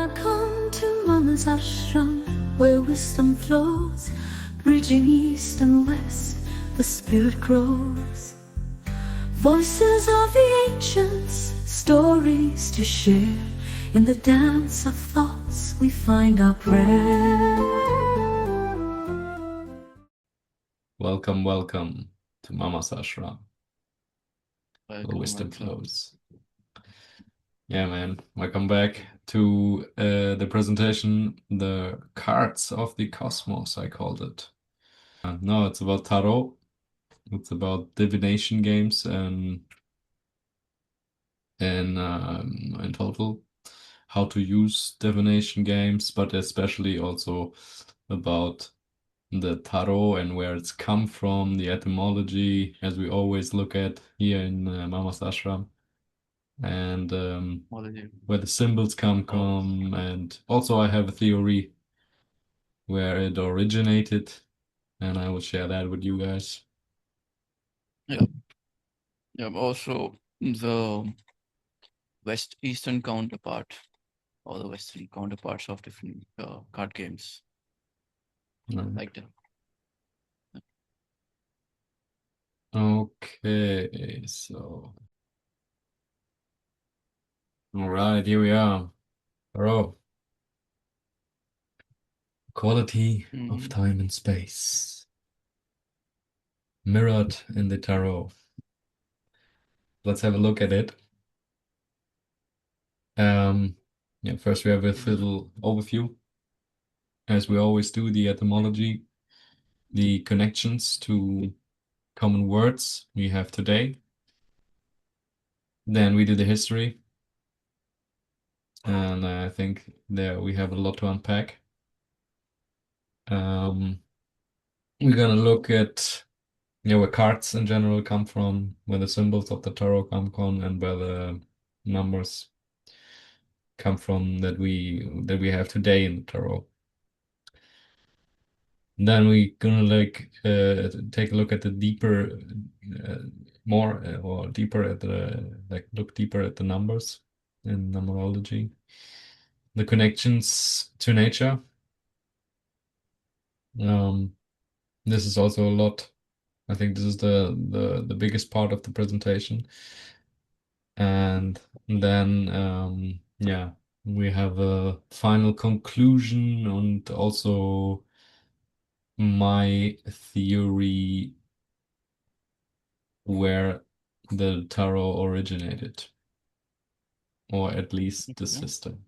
Welcome to Mama's Ashram, where wisdom flows, bridging east and west, the spirit grows. Voices of the ancients, stories to share. In the dance of thoughts, we find our prayer. Welcome to Mamasashram, where wisdom Welcome. flows. Yeah, man. Welcome back to the presentation, The Cards of the Cosmos, I called it. No, it's about tarot. It's about divination games and in total, how to use divination games, but especially also about the tarot and where it's come from, the etymology, as we always look at here in Mama's Ashram, and where the symbols come from. And also I have a theory where it originated, and I will share that with you guys. Yeah. Also, the West Eastern counterpart or the Western counterparts of different card games. Like that. Okay, so all right, here we are. Tarot. Quality of time and space. Mirrored in the tarot. Let's have a look at it. Yeah, first we have a little overview, as we always do, the etymology, the connections to common words we have today. Then we do the history, and I think there we have a lot to unpack. We're gonna look at where cards in general come from, where the symbols of the tarot come from, and where the numbers come from that we have today in the tarot. And then we're gonna take a look at the deeper, look deeper at the numbers in numerology, the connections to nature. This is also a lot. I think this is the biggest part of the presentation. And then yeah, we have a final conclusion and also my theory where the tarot originated, or at least the system.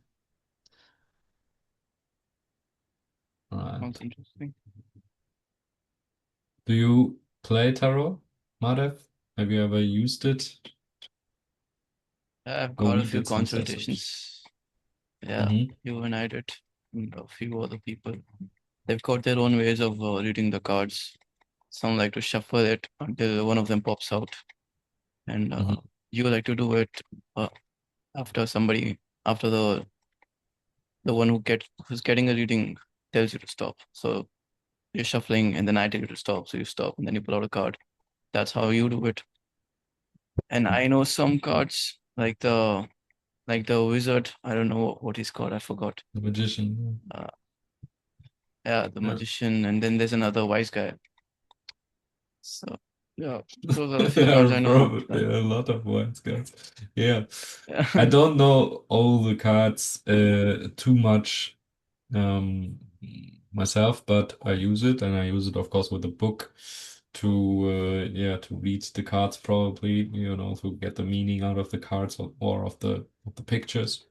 All right. Sounds interesting. Do you play tarot, Madhev? Have you ever used it? I've got a few consultations. Yeah, you and I did, and a few other people. They've got their own ways of reading the cards. Some like to shuffle it until one of them pops out, and you like to do it after the one who's getting a reading tells you to stop. So you're shuffling, and then I tell you to stop, so you stop, and then you pull out a card. That's how you do it. And I know some cards like the wizard. I don't know what he's called. I forgot. The magician. Yeah, the magician, and then there's another wise guy. So yeah, those are the few cards I know. Probably a lot of wise guys. Yeah. I don't know all the cards too much myself, but I use it, and I use it, of course, with a book to read the cards, probably, to get the meaning out of the cards or of the pictures.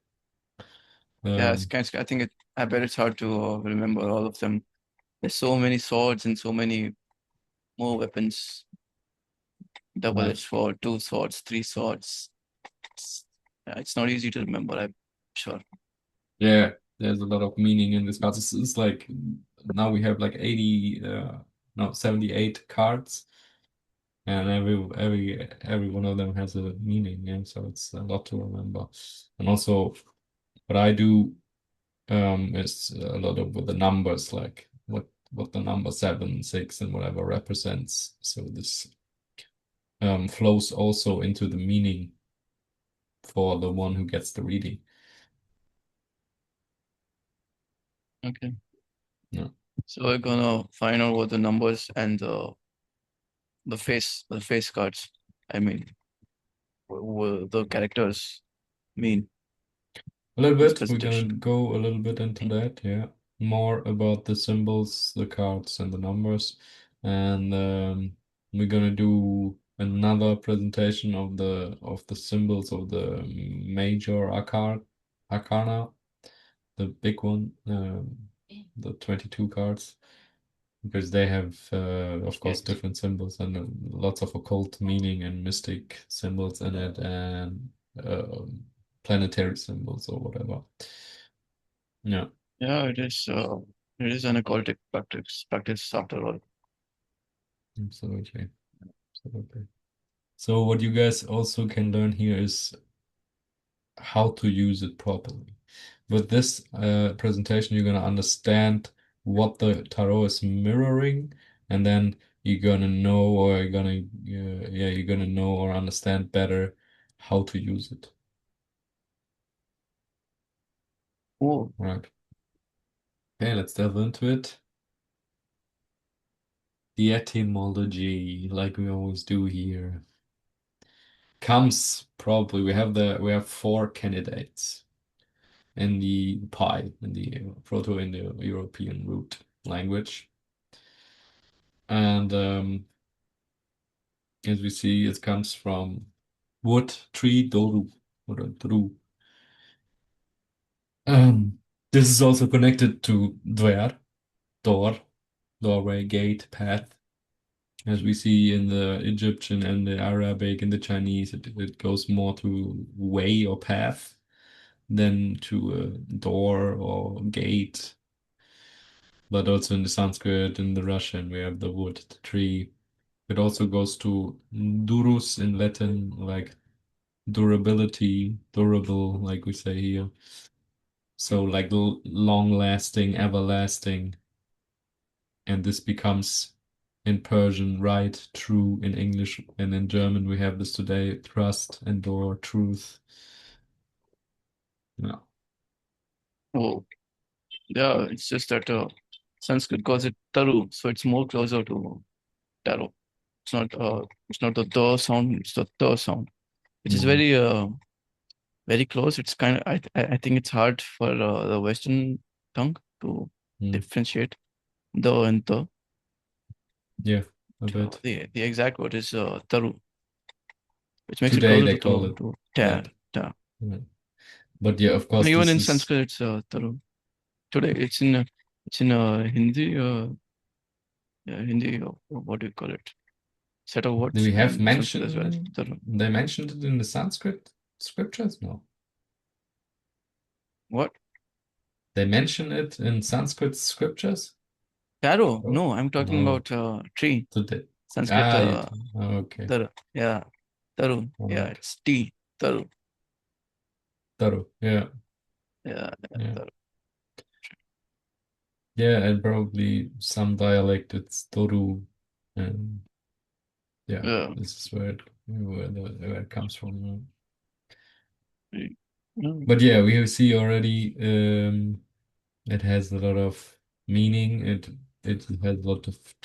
Yeah, it's kind of, I bet it's hard to remember all of them. There's so many swords and so many more weapons. Double-edged sword, 2 swords, 3 swords. It's not easy to remember, I'm sure. Yeah, there's a lot of meaning in this cards. It's like now we have like 78 cards, and every one of them has a meaning, and so it's a lot to remember. And also, what I do is a lot of with the numbers, like what the number 7, 6, and whatever represents. So this flows also into the meaning for the one who gets the reading. Okay. Yeah. So we're gonna find out what the numbers and the face cards. I mean, the characters mean A little this bit. We're gonna presentation. go a little bit into that, yeah. More about the symbols, the cards, and the numbers. And we're gonna do another presentation of the symbols of the major arcana, the big one, the 22 cards, because they have, of course, Yes. different symbols and lots of occult meaning and mystic symbols in it, and planetary symbols or whatever. Yeah, Yeah, it is. It is an occultic practice after all. absolutely. Absolutely. So what you guys also can learn here is how to use it properly. With this presentation, you're going to understand what the tarot is mirroring, and then you're going to know, or you're going to, yeah, you're going to know or understand better how to use it. Oh, Right. Okay, let's delve into it. The etymology, like we always do here, comes probably, we have four candidates in the pie, in the Proto-Indo-European root language. And as we see, it comes from wood, tree, doru, or dru. This is also connected to dwer, door, doorway, gate, path. As we see in the Egyptian and the Arabic and the Chinese, it goes more to way or path than to a door or gate. But also in the Sanskrit and the Russian, we have the wood, the tree. It also goes to durus in Latin, like durability, durable, like we say here. So like long lasting, everlasting. And this becomes in Persian right, true in English, and in German we have this today, trust, endure, truth. Yeah. oh, yeah. It's just that Sanskrit calls it taru, so it's more closer to tarot. It's not the sound. It's the sound, which is Mm. very close. It's kind of I think it's hard for the Western tongue to Mm. differentiate the and the. Yeah, a bit. The exact word is taru, which makes it Today closer they call it to that. ta. Yeah. But yeah, of course, Even this in is. Sanskrit, it's taru. Today, it's in Hindi. Yeah, Hindi. What do you call it? Set of Do words we have in Sanskrit as well. mentioned? Taru. They mentioned it in the Sanskrit scriptures? No. What? They mention it in Sanskrit scriptures? Taro? Oh, No, I'm talking no. about tree. Today. Sanskrit. Ah, okay. Taru. Yeah, taru. All Yeah, right. it's tea. Taru. Taru. Yeah. Yeah, Yeah. taru. Yeah, and probably some dialect it's Toru. And yeah, Yeah. this is where it comes from. Mm. But yeah, we see already it has a lot of meaning. It has a lot of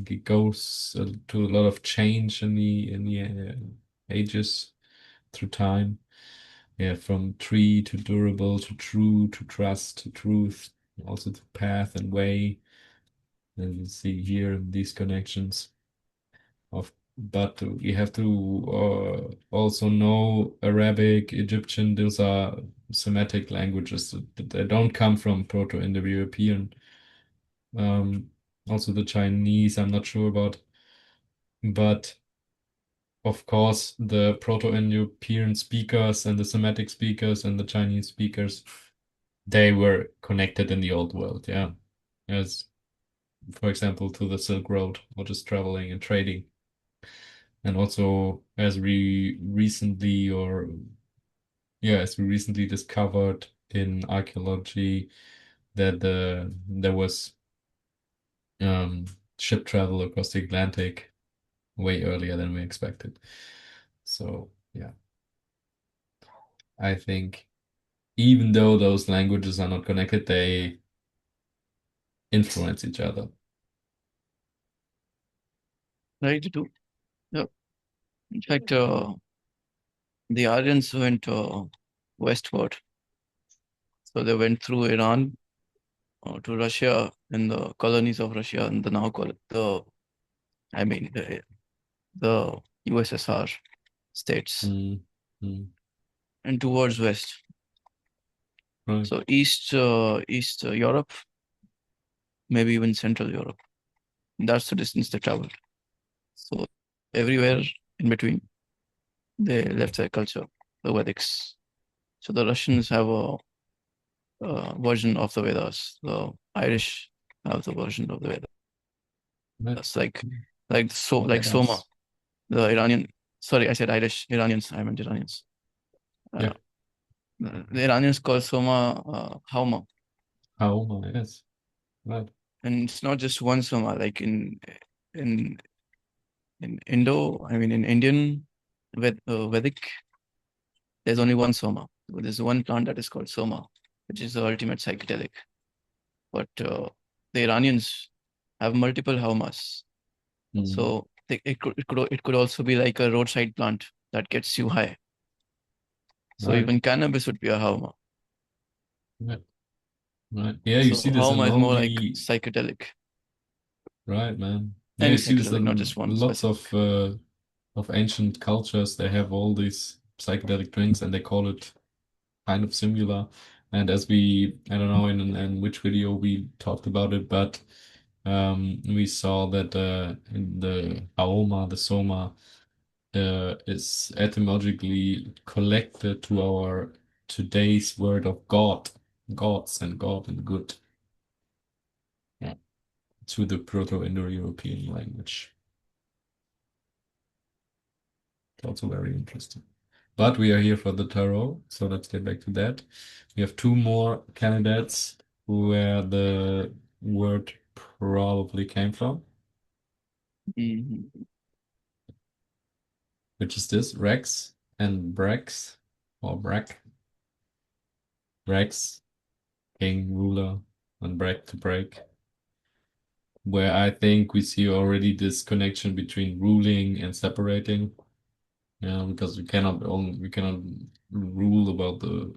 it goes to a lot of change in the ages through time. Yeah, from tree to durable to true to trust to truth, also to path and way. As you see here, these connections of, but you have to also know Arabic, Egyptian. Those are Semitic languages that they don't come from Proto-Indo-European. Um, Also the Chinese, I'm not sure about, but of course the Proto-Indo-European speakers and the Semitic speakers and the Chinese speakers, they were connected in the old world, yeah. As for example, to the Silk Road, or just traveling and trading. And also, as we recently, or yeah, as we recently discovered in archaeology, that there was um, ship travel across the Atlantic way earlier than we expected. So yeah, I think even though those languages are not connected, influence each other. Right, too. Yeah. In fact, the Aryans went westward. So they went through Iran to Russia and the colonies of Russia and the now call I mean the USSR states and towards west. Right. So East Europe, maybe even Central Europe. That's the distance they traveled. So everywhere in between, they left their culture, the Vedics. So the Russians have a version of the Vedas. The Irish have the version of the Vedas. Right. Like Soma. The Iranian, sorry, I said Irish, Iranians, I meant Iranians. Yeah. The Iranians call Soma Hauma. Hauma, yes. Right. And it's not just one Soma, like in Indo, I mean in Indian Vedic, there's only one Soma. There's one plant that is called Soma, which is the ultimate psychedelic. But the Iranians have multiple Haumas. So it could also be like a roadside plant that gets you high. So even cannabis would be a Hauma. Right. Right. Yeah, you see this in Hauma is all more like the psychedelic. right, man. Yeah, Any you see this psychedelic, not in just one lots specific. of ancient cultures. They have all these psychedelic drinks, and they call it kind of similar. And as I don't know in which video we talked about it, but we saw that in the Aoma, the Soma, is etymologically collected to our today's word of God, gods and God and good, yeah, to the Proto-Indo-European language. It's also very interesting. But we are here for the tarot, so let's get back to that. We have two more candidates where the word probably came from. Which is this? Rex and Brex, or Brack. Rex, king, ruler, and Break to break. Where I think we see already this connection between ruling and separating. Yeah, because we cannot rule about the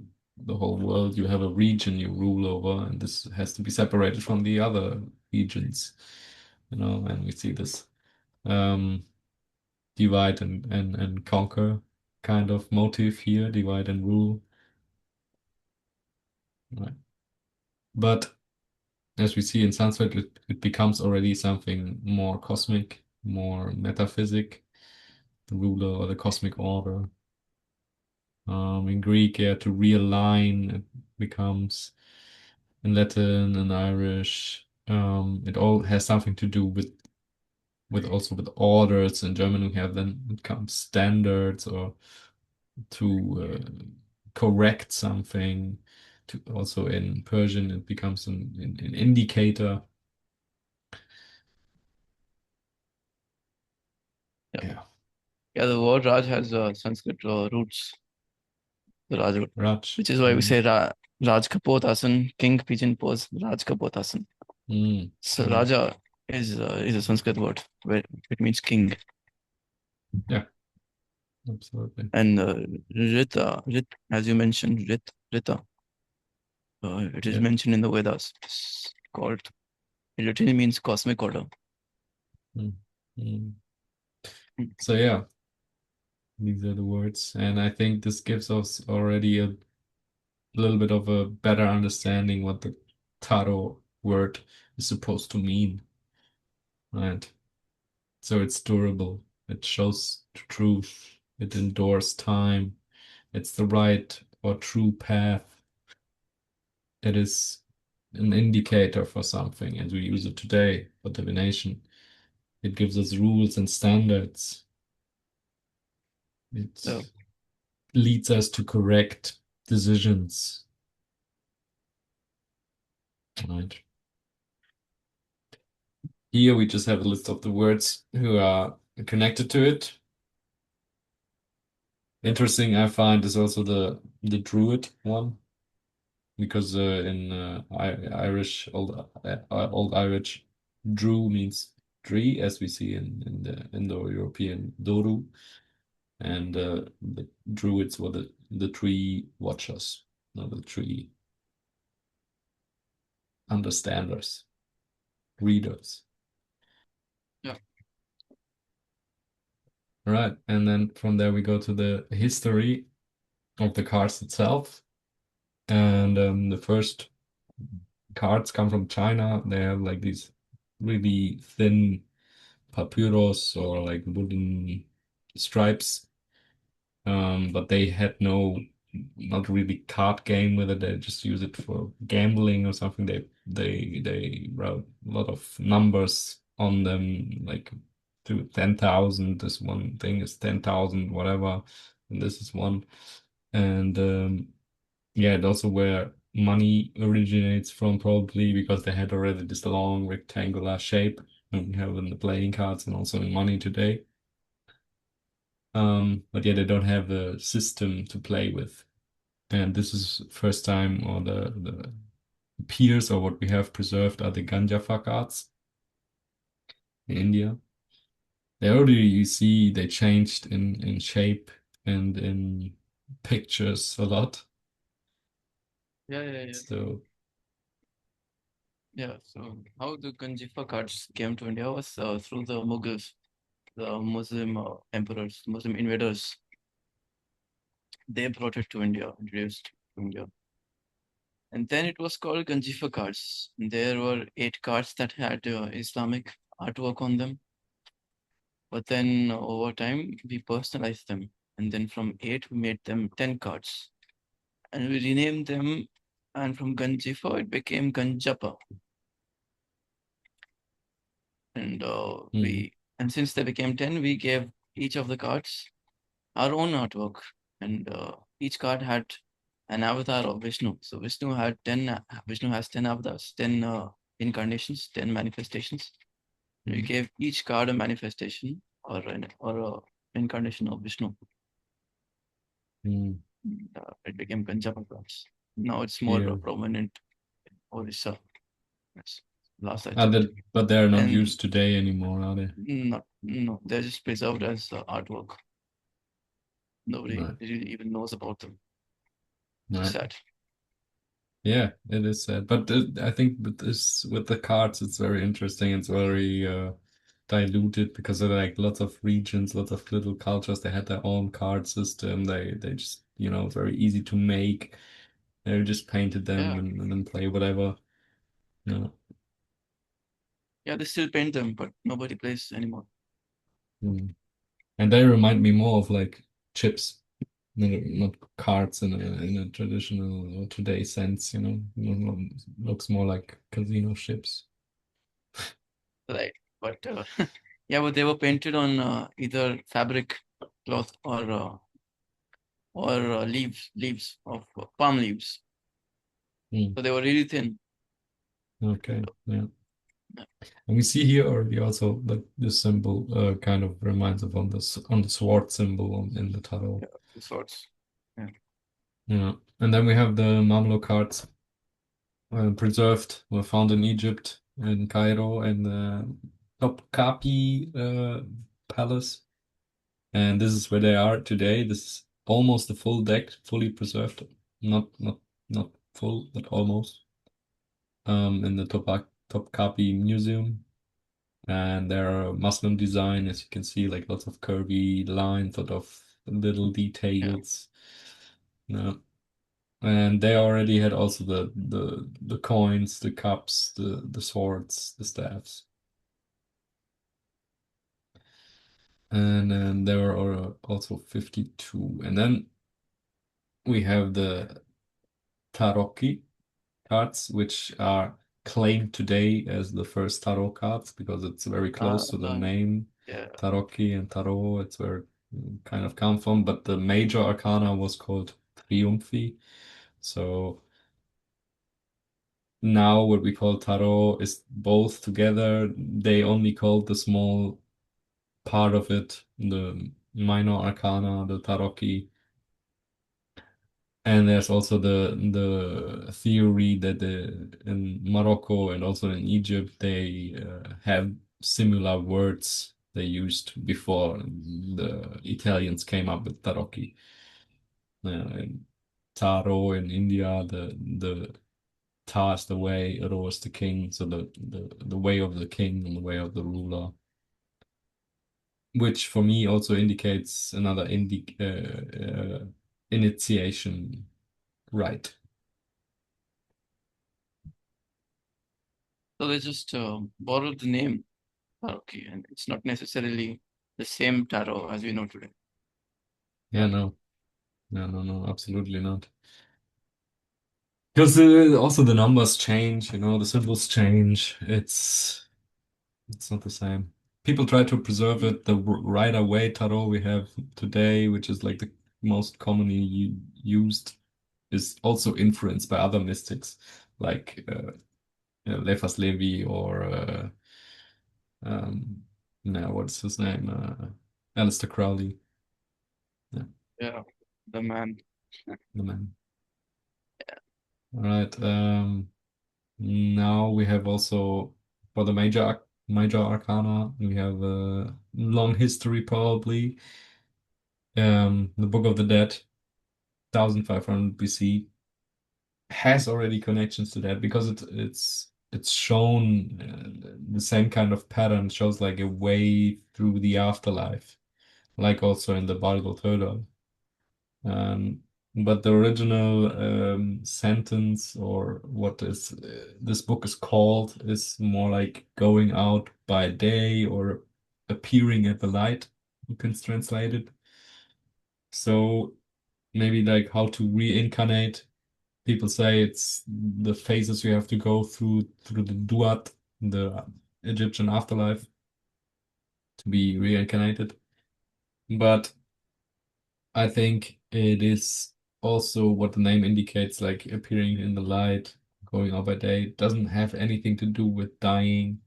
whole world. You have a region you rule over, and this has to be separated from the other regions. And we see this divide and conquer kind of motive here, divide and rule. Right. But as we see in Sanskrit, it becomes already something more cosmic, more metaphysic, the ruler or the cosmic order. In Greek, yeah, to realign, it becomes in Latin and Irish. It all has something to do with also with orders. In German, we have then it comes standards or to correct something. To also in Persian, it becomes an indicator. Yeah. Yeah, the word Raj has Sanskrit roots. The Raj root, Raj. which is why we say Raj Kapot Asan, king pigeon pose, Raj Kapot Asan. So Raja is a Sanskrit word where it means king. Yeah, absolutely. And Rita, as you mentioned, Rita, it is mentioned in the Vedas. It's called, it literally means cosmic order. So yeah, these are the words, and I think this gives us already a little bit of a better understanding what the tarot word is supposed to mean, right? So it's durable, it shows truth, it endures time, it's the right or true path. It is an indicator for something, as we use it today for divination. It gives us rules and standards. It leads us to correct decisions. Right. Here we just have a list of the words who are connected to it. Interesting, I find, is also the druid one. because in Irish, old Irish, Drew means tree, as we see in the Indo-European Doru, and the Druids were the tree watchers, not the tree understanders, readers. Yeah. Right, and then from there we go to the history of the cards itself, and the first cards come from China. They have like these really thin papyrus or like wooden stripes. But they had not really card game with it. They just use it for gambling or something. They wrote a lot of numbers on them, like to 10,000. This one thing is 10,000, whatever, and this is one. And yeah, and also where money originates from, probably because they had already this long rectangular shape and we have in the playing cards and also in money today. But yeah, they don't have a system to play with. And this is first time, or the peers, or what we have preserved, are the Ganjafa cards in India. They already, you see, they changed in shape and in pictures a lot. Yeah. So Yeah. So how the Ganjifa cards came to India was through the Mughals, the Muslim emperors, Muslim invaders. They brought it to India, introduced to India. And then it was called Ganjifa cards. There were 8 cards that had Islamic artwork on them. But then over time, we personalized them. And then from 8, we made them 10 cards. And we renamed them. And from Ganjifa, it became Ganjapa. And and since they became 10, we gave each of the cards our own artwork. And each card had an avatar of Vishnu. So Vishnu has 10 avatars, 10 incarnations, 10 manifestations. We gave each card a manifestation or a incarnation of Vishnu. It became Ganjapa cards. Now it's more yeah. prominent in Orissa. Yes. Last I Ah, checked. but they're not And used today anymore, are they? no, they're just preserved as artwork. Nobody Right. really even knows about them. Right. Sad. Yeah, it is sad. But I think with the cards, it's very interesting. It's very diluted because there are like lots of regions, lots of little cultures. They had their own card system. They just, very easy to make. They just painted them Yeah. and then play whatever. Yeah. Yeah, they still paint them, but nobody plays anymore. Mm. And they remind me more of like chips, not cards in a traditional or today sense, looks more like casino chips. Right. But yeah, but they were painted on either fabric, cloth, or leaves of palm leaves. Mm. So they were really thin. Okay, yeah. Yeah. And we see here already also that this symbol kind of reminds of on the sword symbol in the tarot. Yeah, two sorts. Yeah. Yeah. And then we have the Mamluk cards preserved, were found in Egypt, in Cairo, in the Topkapi Palace. And this is where they are today. This is almost a full deck, fully preserved. Not full, but almost. In the Topkapi Museum. And there are Muslim design, as you can see, like lots of curvy lines, sort of little Yeah. details. Yeah. And they already had also the coins, the cups, the swords, the staffs. And then there are also 52. And then we have the Tarocchi cards, which are claimed today as the first tarot cards because it's very close to the name Yeah. Tarocchi and Tarot. It's where it kind of come from, but the major arcana was called Triumphi. So now what we call Tarot is both together. They only called the small part of it the minor arcana, the Tarocchi. And there's also the theory that in Morocco and also in Egypt they have similar words they used before the Italians came up with tarocchi. And Taro in India, the Ta is the way, Ro is the king, so the way of the king and the way of the ruler, which for me also indicates another initiation rite. So they just borrowed the name tarot key, and it's not necessarily the same tarot as we know today. Yeah, no, absolutely not. Because also the numbers change, the symbols change. It's not the same. People try to preserve it the Rider Waite tarot we have today, which is like the most commonly used, is also influenced by other mystics like Eliphas Levi or no, what's his name? Aleister Crowley. Yeah, Yeah, the man. the man. All right. Now we have also for the major arcana, we have a long history probably. The Book of the Dead, 1500 BC, has already connections to that because it's shown the same kind of pattern, shows like a way through the afterlife, like also in the Bible Töder. Um, but the original sentence or what is this book is called is more like going out by day or appearing at the light. You can translate it. So maybe like how to reincarnate. People say it's the phases you have to go through the duat, the Egyptian afterlife, to be reincarnated. But I think it is also what the name indicates, like appearing in the light, going out by day. It doesn't have anything to do with dying.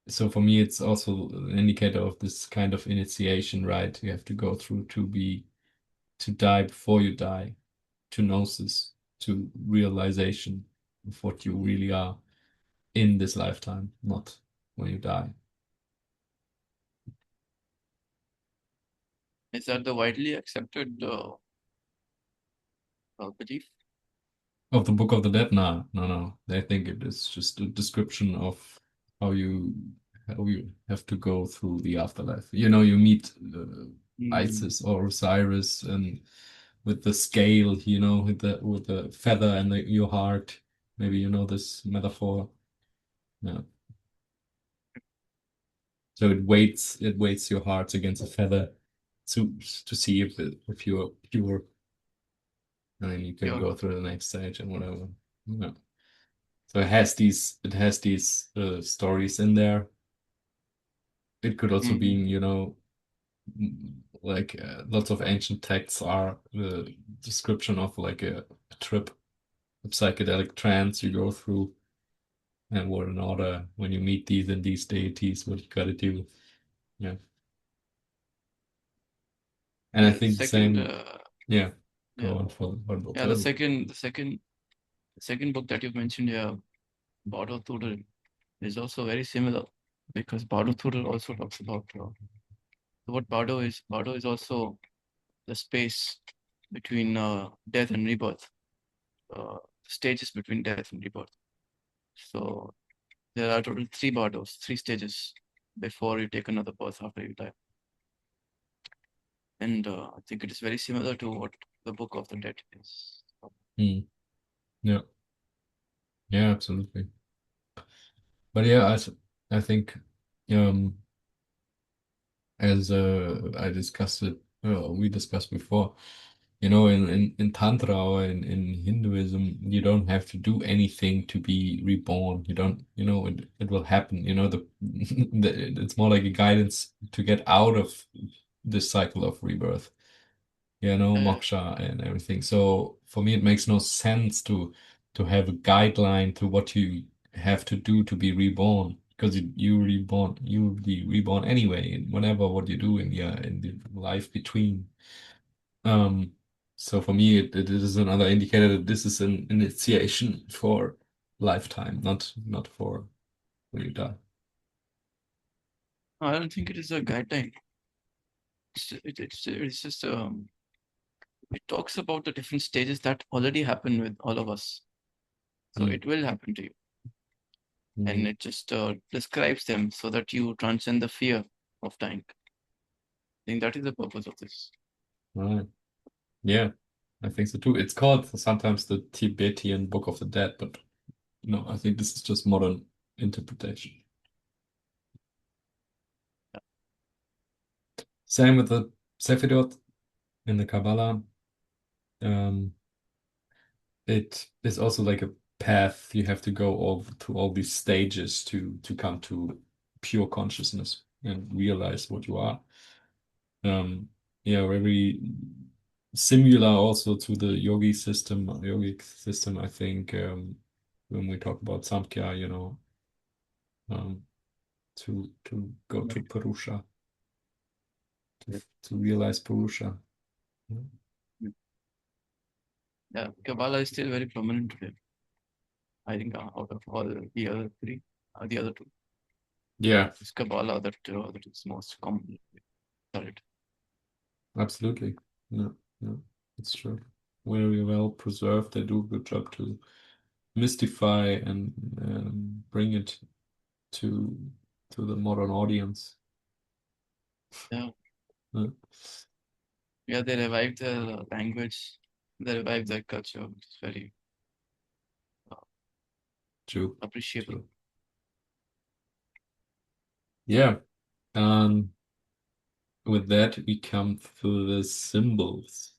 So for me, it's also an indicator of this kind of initiation, right? You have to go through to die before you die, to gnosis, to realization of what you really are in this lifetime, not when you die. Is that the widely accepted belief? Of the Book of the Dead? No, no, no. They think it is just a description of how you how you have to go through the afterlife. You meet Isis or Osiris and with the scale, with the feather and your heart. Maybe you know this metaphor. Yeah. So it weights your heart against a feather to see if you're pure, and then you can Pure. go through the next stage and whatever. Yeah. So it has these stories in there. It could also be, like lots of ancient texts are the description of like a trip, a psychedelic trance you go through, and what in order when you meet these and these deities, what you gotta do. Yeah. And I And think the second, same, yeah, yeah, go on for yeah, the total. second book that you've mentioned here, Bardo Tudor, is also very similar because Bardo Tudor also talks about what Bardo is. Bardo is also the space between death and rebirth, stages between death and rebirth. So there are total three Bardos, three stages before you take another birth after you die. And I think it is very similar to what the Book of the Dead is. Yeah, yeah, absolutely. But yeah, I think um as we discussed before, in Tantra or in Hinduism, you don't have to do anything to be reborn. You don't, it will happen. It's more like a guidance to get out of this cycle of rebirth, moksha and everything. So for me, it makes no sense to have a guideline to what you have to do to be reborn, because you will be reborn anyway, whatever what you do in the life between. Um, So for me, it is another indicator that this is an initiation for lifetime, not for when you die. I don't think it is a guideline. It's just it talks about the different stages that already happen with all of us. So it will happen to you. And it just describes them so that you transcend the fear of dying. I think that is the purpose of this. Right. Yeah, I think so too. It's called sometimes the Tibetan Book of the Dead, but no, I think this is just modern interpretation. Yeah. Same with the Sephirot in the Kabbalah. It is also like a path you have to go over to all these stages to come to pure consciousness and realize what you are. Yeah, very similar also to the yogic system, I think, when we talk about Samkhya, to go to Purusha, to realize Purusha. Yeah, Kabbalah is still very prominent today. I think out of all the other three, the other two. Yeah, it's Kabbalah that is most commonly studied. absolutely. No, it's true. Very well preserved. They do a good job to mystify and bring it to the modern audience. Yeah. Yeah. Yeah, they revived the language, they revived their culture, which is very True. appreciable. True. Yeah. With that, we come to the symbols.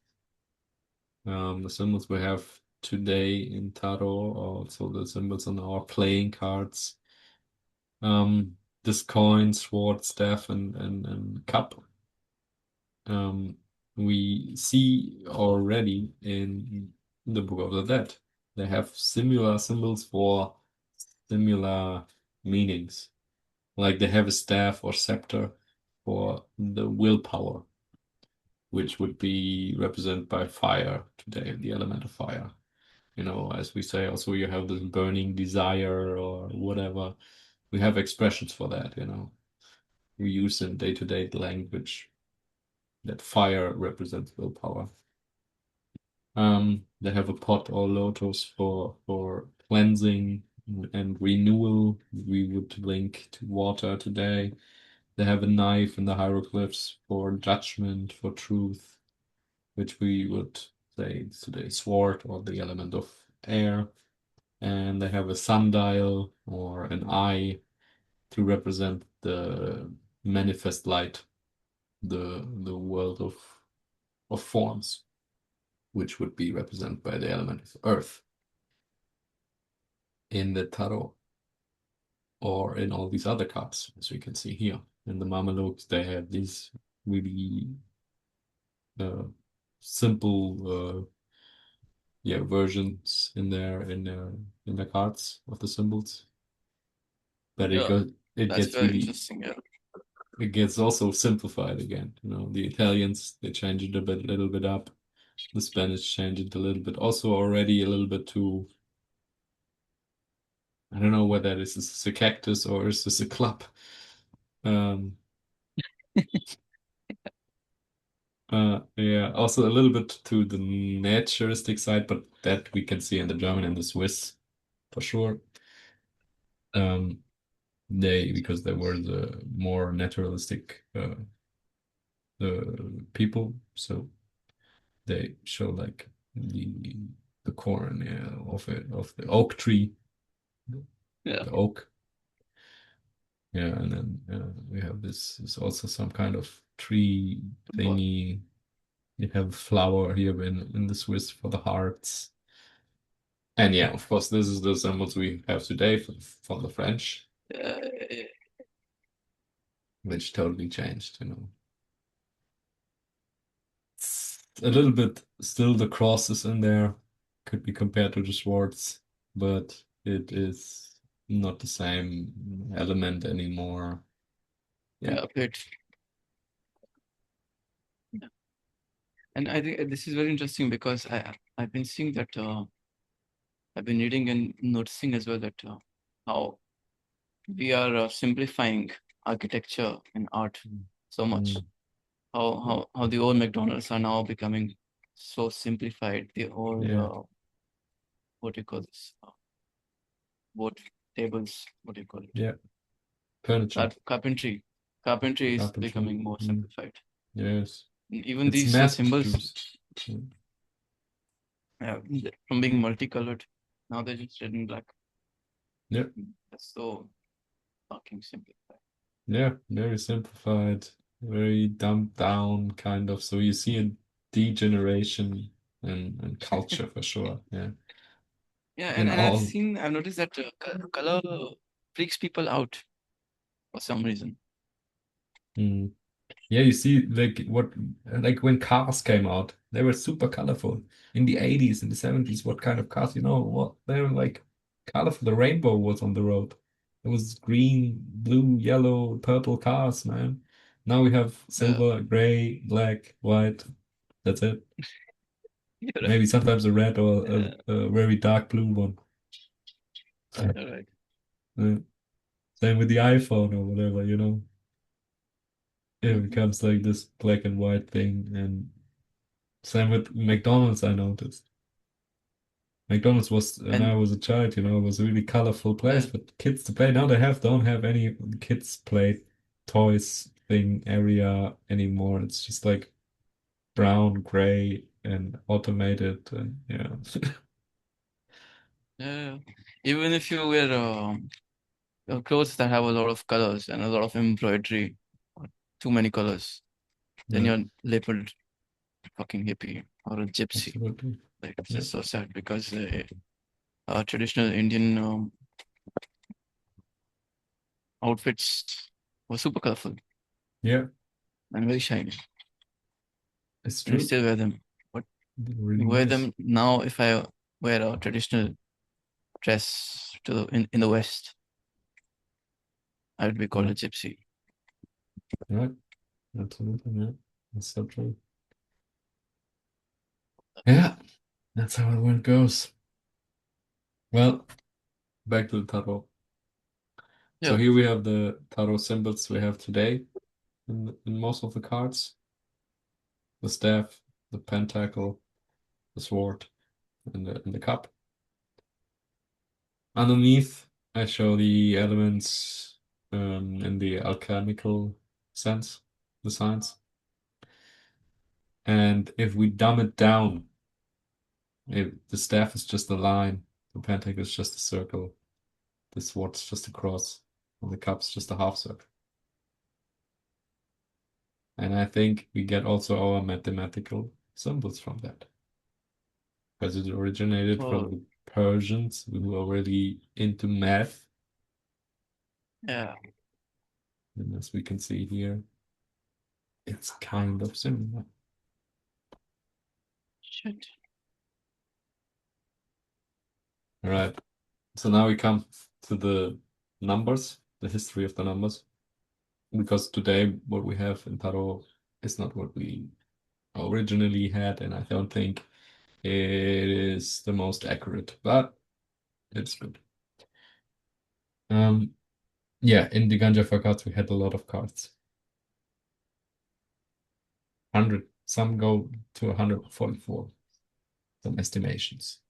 The symbols we have today in tarot, also the symbols on our playing cards. This coin, sword, staff, and cup. We see already in the Book of the Dead. They have similar symbols for similar meanings. Like they have a staff or scepter for the willpower, which would be represented by fire today, the element of fire. As we say, also you have this burning desire or whatever. We have expressions for that, We use in day-to-day language that fire represents willpower. They have a pot or lotus for cleansing and renewal. We would link to water today. They have a knife in the hieroglyphs for judgment, for truth, which we would say today sword or the element of air. And they have a sundial or an eye to represent the manifest light, the world of forms, which would be represented by the element of earth in the tarot or in all these other cards, as we can see here. In the Mamluks, they have these really simple versions in the cards of the symbols. But it That's gets very really interesting. Yeah. it gets also simplified again. The Italians, they change it a little bit up. The Spanish change it a little bit. Also already a little bit too. I don't know whether this is a cactus or is this a club. Um, yeah, also a little bit to the naturistic side, but that we can see in the German and the Swiss for sure. Because they were the more naturalistic the people, so they show like the corn of the oak tree, Yeah. the oak. Yeah, and then we have this is also some kind of tree thingy. You have a flower here in the Swiss for the hearts. And yeah, of course, this is the symbols we have today from the French, which totally changed. A little bit still the cross is in there, could be compared to the swords, but it is not the same element anymore. Yeah. Yeah, And I think this is very interesting because I've been seeing that I've been reading and noticing as well that how we are simplifying architecture and art so much. How the old McDonald's are now becoming so simplified. The old Yeah. what do you call this? Board tables. What do you call it? Yeah. Furniture. Carpentry. Carpentry is Carpentry. becoming more simplified. Yes. Even It's these mass symbols, produced. from being multicolored, now they're just red and black. Yeah. That's so fucking simplified. Yeah, very simplified, very dumbed down kind of. So you see a degeneration and culture for sure. Yeah. Yeah, In and all I've noticed that color freaks people out for some reason. mm, yeah, you see like when cars came out, they were super colorful. In the 80s, in the 70s, what kind of cars, what? They were like colorful. The rainbow was on the road. It was green, blue, yellow, purple cars, man. Now we have Yeah, silver, gray, black, white. That's it. you're Maybe right. sometimes a red or Yeah, a very dark blue one. you're right. Uh, Same with the iPhone or whatever. It Mhm. becomes like this black and white thing. And same with McDonald's, I noticed. McDonald's was, when I And was a child, it was a really colorful place yeah, for kids to play. Now don't have any kids play toys thing area anymore. It's just like brown, gray, and automated, and yeah. yeah. Even if you wear clothes that have a lot of colors and a lot of embroidery, or too many colors, then Yeah, you're labeled fucking hippie or a gypsy. absolutely. Like, it's Yeah, just so sad because traditional Indian outfits were super colorful yeah, and very shiny, it's and we true. still wear them. But Really we wear nice. them now. If I wear a traditional dress in the West, I would be called Yeah, a gypsy. right. Absolutely, yeah. That's so true. Yeah, that's how it goes. Well, back to the tarot. So Yeah, here we have the tarot symbols we have today in most of the cards. The staff, the pentacle, the sword, and the cup. Underneath, I show the elements in the alchemical sense, the signs. And if we dumb it down, if the staff is just a line, the pentacle is just a circle, the sword's just a cross, and the cup's just a half circle. And I think we get also our mathematical symbols from that. Because it originated from so the Persians who were really into math. yeah, And as we can see here, it's kind of similar. shit. All right. So now we come to the numbers, the history of the numbers. Because today what we have in Tarot is not what we originally had, and I don't think it is the most accurate, but it's good. Yeah, in the Ganja for cards we had a lot of cards. 100, some go to 144, some estimations.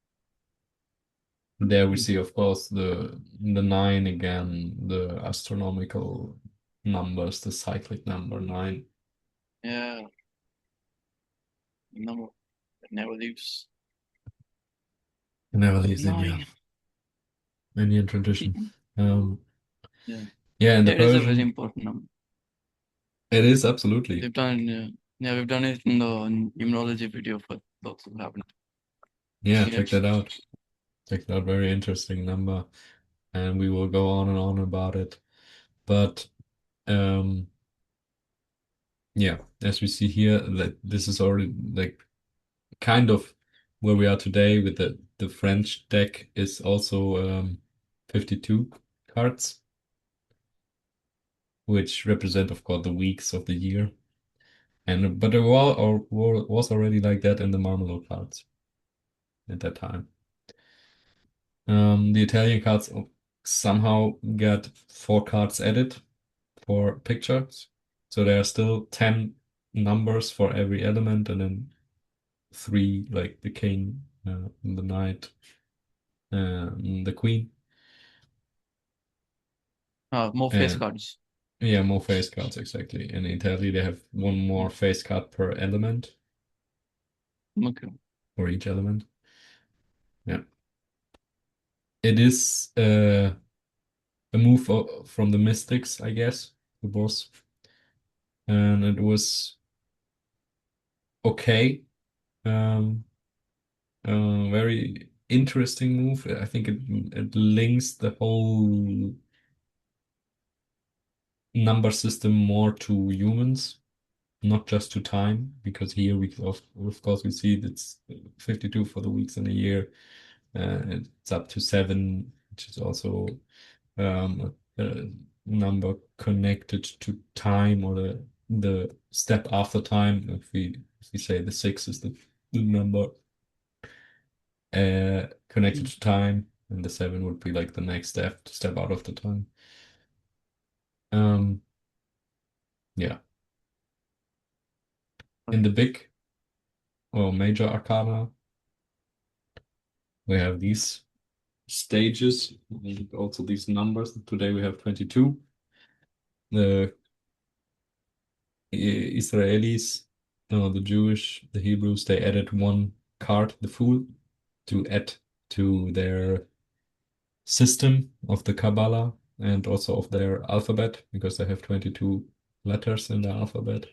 There we see, of course, the nine again, the astronomical numbers, the cyclic number nine. Yeah, number that never leaves. It never leaves India, Nine. Indian tradition. Um, Yeah, yeah, and the yeah, it is a very Persian, important number. it is absolutely. We've done, yeah, we've done it in the numerology video for those who haven't Yeah, seen check it. that out. Check it out. Very interesting number, and we will go on and on about it. But um, yeah, as we see here, that this is already like kind of where we are today with the French deck is also 52 cards, which represent, of course, the weeks of the year. But it was already like that in the Mamluk cards at that time. The Italian cards somehow got 4 cards added for pictures. So there are still 10 numbers for every element, and then 3 like the king, the knight, the queen. More face And cards. yeah, more face cards, exactly. In Italy, they have 1 more face card per element, Okay. for each element. Yeah. It is a move from the mystics, I guess, the boss. And it was okay. Very interesting move. I think it links the whole number system more to humans, not just to time, because here of course we see it's 52 for the weeks in a year. It's up to 7, which is also a number connected to time, or the step after time. If we say the 6 is the number connected to time, and the 7 would be like the next step to step out of the time. Yeah. In the big or major arcana, we have these stages and also these numbers. Today we have 22. The Israelis, no, the Jewish, the Hebrews, they added 1 card, the Fool, to add to their system of the Kabbalah and also of their alphabet, because they have 22 letters in the alphabet.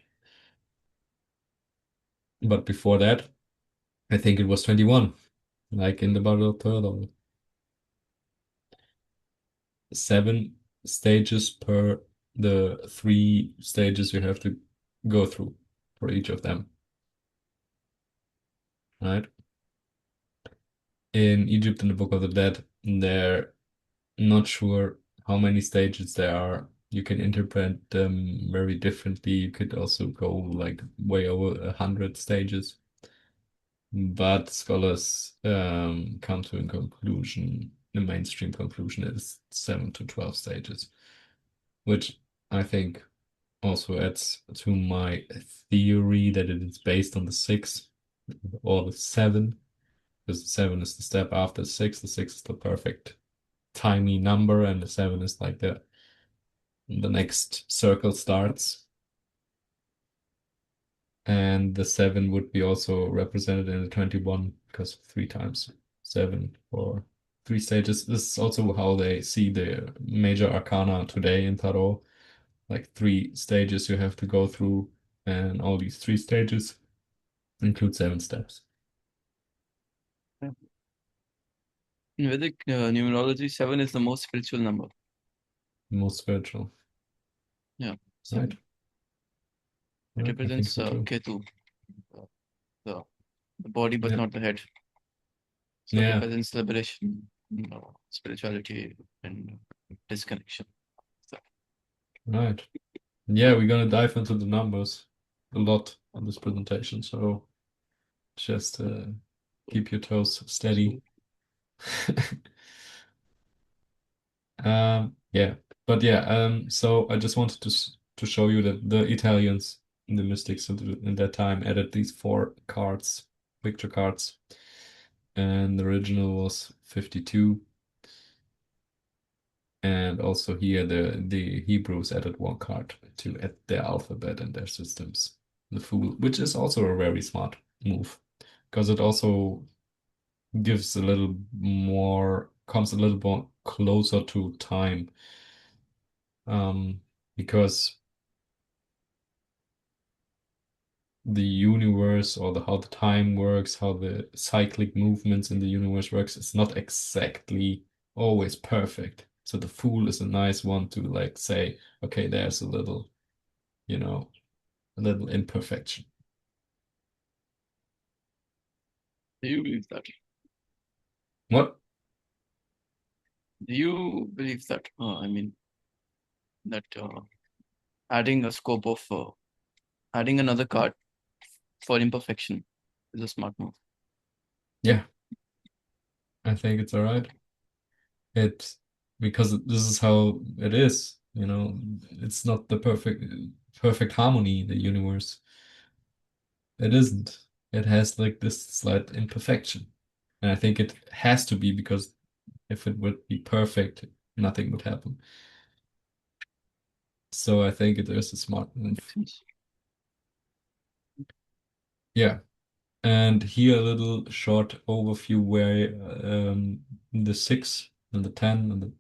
But before that, I think it was 21, like in the Battle of Turtle. 7 stages per the 3 stages you have to go through for each of them. Right? In Egypt, in the Book of the Dead, they're not sure how many stages there are. You can interpret them very differently. You could also go like way over 100 stages. But scholars come to a conclusion, the mainstream conclusion is 7 to 12 stages, which I think also adds to my theory that it is based on the 6 or the 7, because the 7 is the step after 6. The 6 is the perfect tiny number, and the 7 is like the next circle starts. And the 7 would be also represented in the 21, because 3 times 7 for 3 stages. This is also how they see the major arcana today in Tarot. Like 3 stages you have to go through, and all these 3 stages include 7 steps. In Vedic numerology, 7 is the most spiritual number. Most spiritual. Yeah. 7. Right. It Right, I think represents so too. Ketu, the body but Yeah. not the head. So it Yeah. represents liberation, spirituality, and disconnection. So, Right. Yeah, we're gonna dive into the numbers a lot on this presentation, so just keep your toes steady. Yeah, but yeah, so I just wanted to show you that the Italians, the mystics in that time, added these 4 cards, picture cards, and the original was 52. And also here the Hebrews added 1 card to add their alphabet and their systems. The Fool, which is also a very smart move, because it also gives a little more, comes a little more closer to time. Because the universe, or how the time works, how the cyclic movements in the universe works, it's not exactly always perfect. So the Fool is a nice one to like say, okay, there's a little, a little imperfection. do you believe that? What? Do you believe that? I mean, that adding a scope of adding another card for imperfection is a smart move. Yeah, I think it's all right. Because this is how it is, it's not the perfect harmony, the universe. It isn't. It has like this slight imperfection. And I think it has to be, because if it would be perfect, nothing would happen. So I think it is a smart move. Yeah. And here a little short overview where the 6 and the 10 and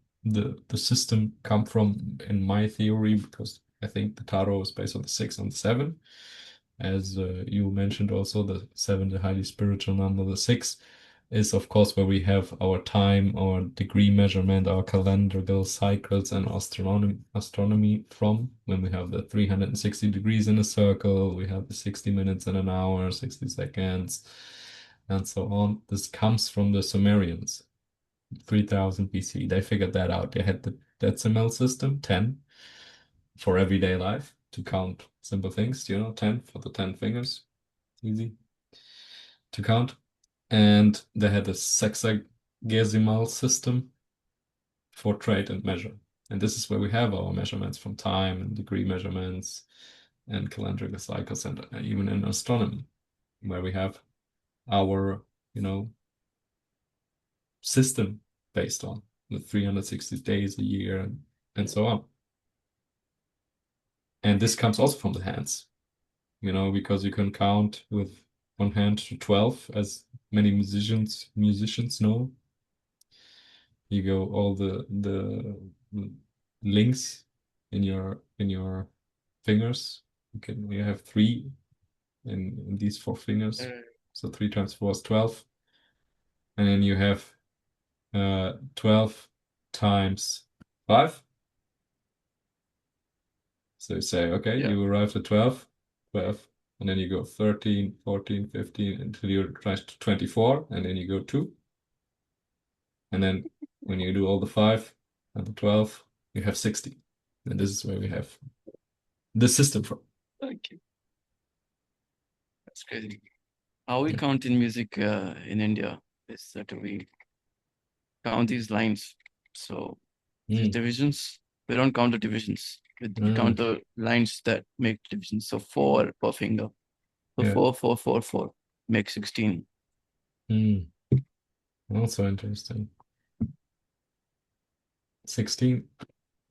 the system come from in my theory, because I think the tarot is based on the 6 and the 7. As you mentioned also, the 7, the highly spiritual number, the 6 is of course where we have our time, our degree measurement, our calendrical cycles and astronomy from. When we have the 360 degrees in a circle, we have the 60 minutes in an hour, 60 seconds, and so on. This comes from the Sumerians, 3000 BC. They figured that out. They had the decimal system, 10, for everyday life to count simple things, 10 for the 10 fingers. Easy to count. And they had a sexagesimal system for trade and measure. And this is where we have our measurements from time and degree measurements and calendrical cycles, and even in astronomy, where we have our, system based on the 360 days a year and so on. And this comes also from the hands, because you can count with one hand to 12, as many musicians know. You go all the links in your fingers. You have 3 in these 4 fingers. So 3 times 4 is 12. And then you have 12 times 5. So you say, okay, Yeah. you arrived at 12, and then you go 13, 14, 15 until you reach to 24, and then you go 2. And then when you do all the 5 and the 12, you have 60. And this is where we have the system from. Thank you. That's crazy. How we Yeah. count in music in India is that we count these lines. So these divisions, we don't count the divisions. We count the lines that make divisions. So 4 per finger. So Yeah. 4, 4, 4, 4 makes 16. Also interesting. 16,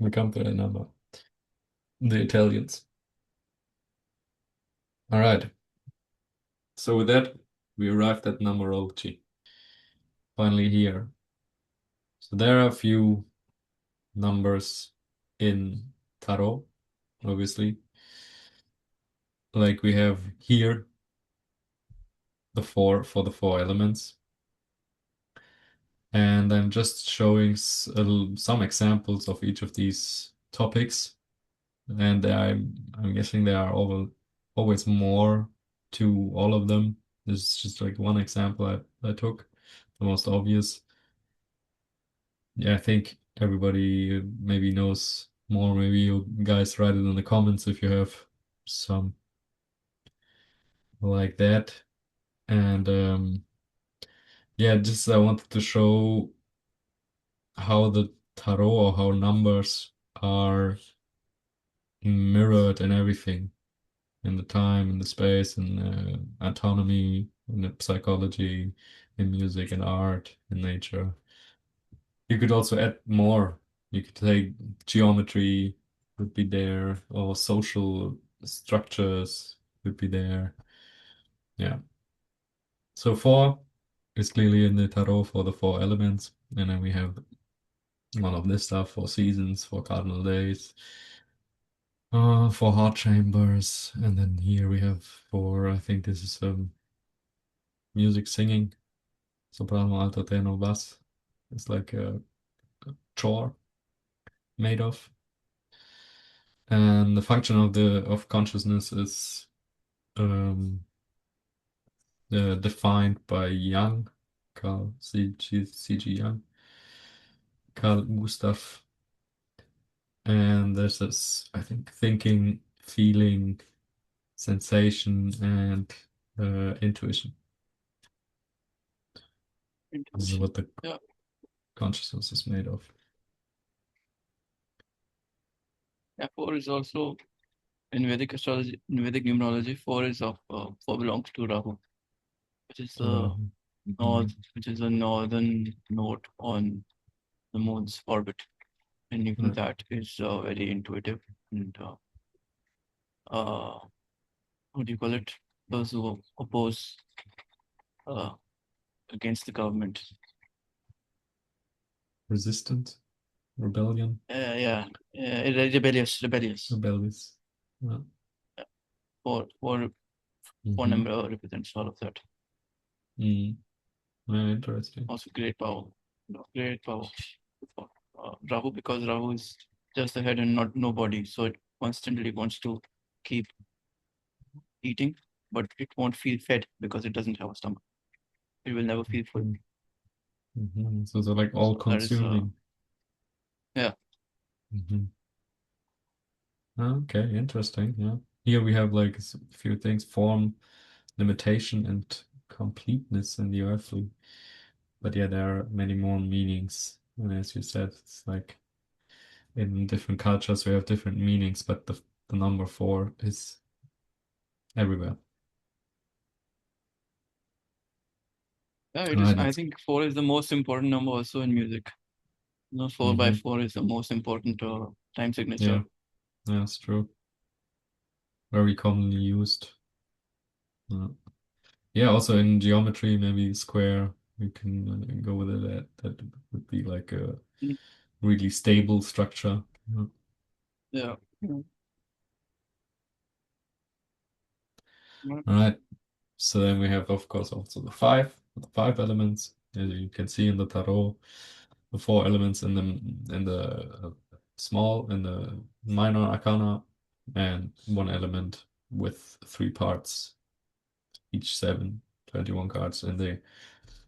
we come to that number. The Italians. All right. So with that, we arrived at numerology. Finally here. So there are a few numbers in tarot, obviously. Like we have here the 4 for the 4 elements. And I'm just showing some examples of each of these topics. And I'm guessing there are always more to all of them. This is just like one example I took, the most obvious. Yeah, I think everybody maybe knows more. Maybe you guys write it in the comments if you have some like that. And yeah, just I wanted to show how the tarot, or how numbers are mirrored in everything, in the time, in the space, in autonomy, in the psychology, in music and art, in nature. You could also add more. You could take geometry would be there, or social structures would be there. Yeah. So 4 is clearly in the tarot for the 4 elements, and then we have all of this stuff for seasons, for cardinal days, for heart chambers, and then here we have for, I think this is music, singing, soprano, alto, tenor, bass. It's like a chore made of. And the function of consciousness is defined by Jung, Carl C.G. Jung, Carl Gustav. And there's this, I think, thinking, feeling, sensation, and intuition. This is what the consciousness is made of. Yeah, 4 is also in Vedic astrology, in Vedic numerology. 4 is of 4 belongs to Rahu, which is the which is a northern node on the moon's orbit, and even that is very intuitive and what do you call it? Those who oppose against the government. Resistant, rebellion. Rebellious. Rebellious. Yeah. Four number represents all of that. Interesting. Also great power. Great power. Rahu, because Rahu is just the head and not no body, so it constantly wants to keep eating, but it won't feel fed because it doesn't have a stomach. It will never feel full. So they're like all consuming. Yeah. Okay, interesting. Yeah. Here we have like a few things: form, limitation, and completeness in the earthly. But yeah, there are many more meanings. And as you said, it's like in different cultures we have different meanings, but the number 4 is everywhere. Yeah, it is. I think 4 is the most important number also in music. 4 by 4 is the most important time signature. Yeah, that's true. Very commonly used. Yeah, also in geometry, maybe square, we can go with it. That would be like a really stable structure. Yeah. All right. So then we have, of course, also the five elements. As you can see in the tarot, the 4 elements in the small, in the minor arcana, and 1 element with 3 parts, each 7, 21 cards in the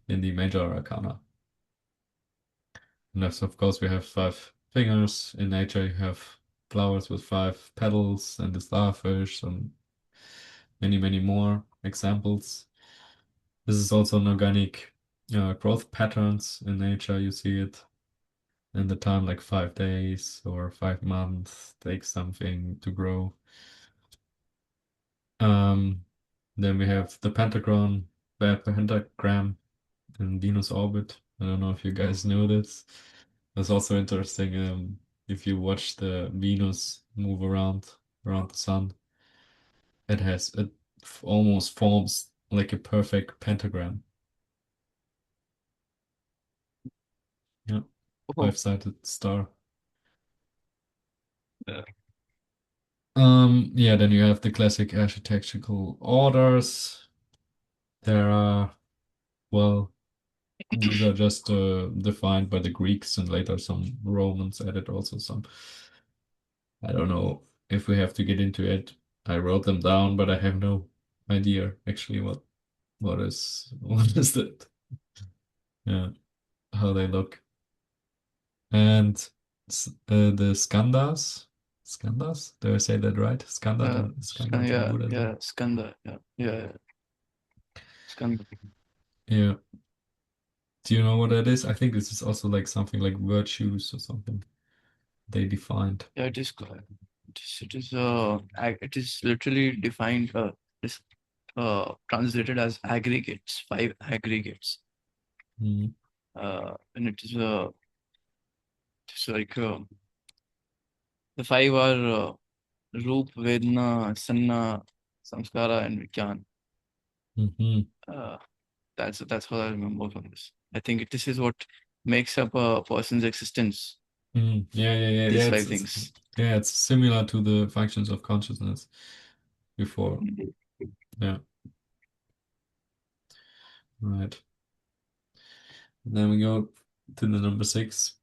major arcana. And of course, we have 5 fingers. In nature, you have flowers with 5 petals and the starfish and many, many more examples. This is also an organic growth patterns in nature. You see it in the time like 5 days or 5 months takes something to grow. Then we have the pentagram in Venus orbit. I don't know if you guys know this. It's also interesting if you watch the Venus move around the sun. It almost forms like a perfect pentagram. Yeah, 5-sided star. Yeah, then you have the classic architectural orders. There are, well, these are just defined by the Greeks and later some Romans added also some. I don't know if we have to get into it. I wrote them down, but I have no idea actually what is that? Yeah, how they look. And the skandhas, do I say that right? Skandha, yeah, skandha, yeah. Skandha. Yeah. Do you know what that is? I think this is also like something like virtues or something they defined. Yeah, it is literally defined translated as aggregates, 5 aggregates. And it is it's like the 5 are Roop, Vedna, Sanna, Samskara, and Vikyan. That's what I remember from this. I think this is what makes up a person's existence. Yeah. These 5 things. It's similar to the functions of consciousness before. Yeah. Right. And then we go to the number 6,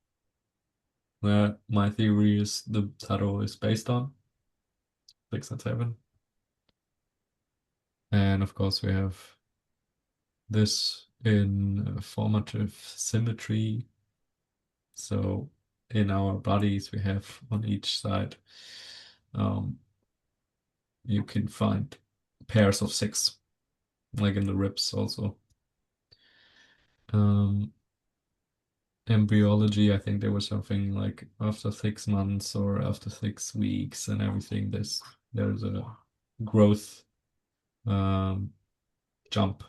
where my theory is the tarot is based on 6 and 7. And of course, we have this in formative symmetry. So in our bodies, we have on each side you can find pairs of 6, like in the ribs also. Embryology, I think there was something like after 6 months or after 6 weeks and everything, there's a growth jump.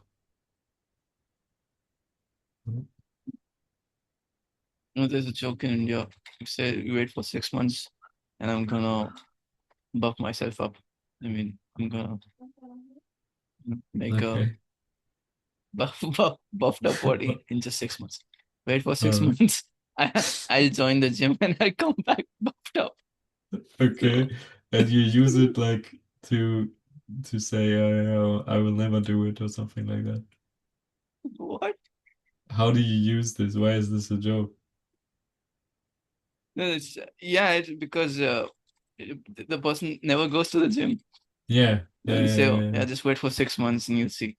There's a joke in India. You say you wait for 6 months and I'm gonna buff myself up. I mean, I'm gonna make a Okay. buffed up body in just 6 months. Wait for 6 Alright. months. I'll join the gym and I'll come back buffed up. Okay. And you use it like to say I will never do it or something like that. What? How do you use this? Why is this a joke? No, it's because the person never goes to the gym. Yeah. Then you say, oh, yeah, just wait for 6 months and you'll see.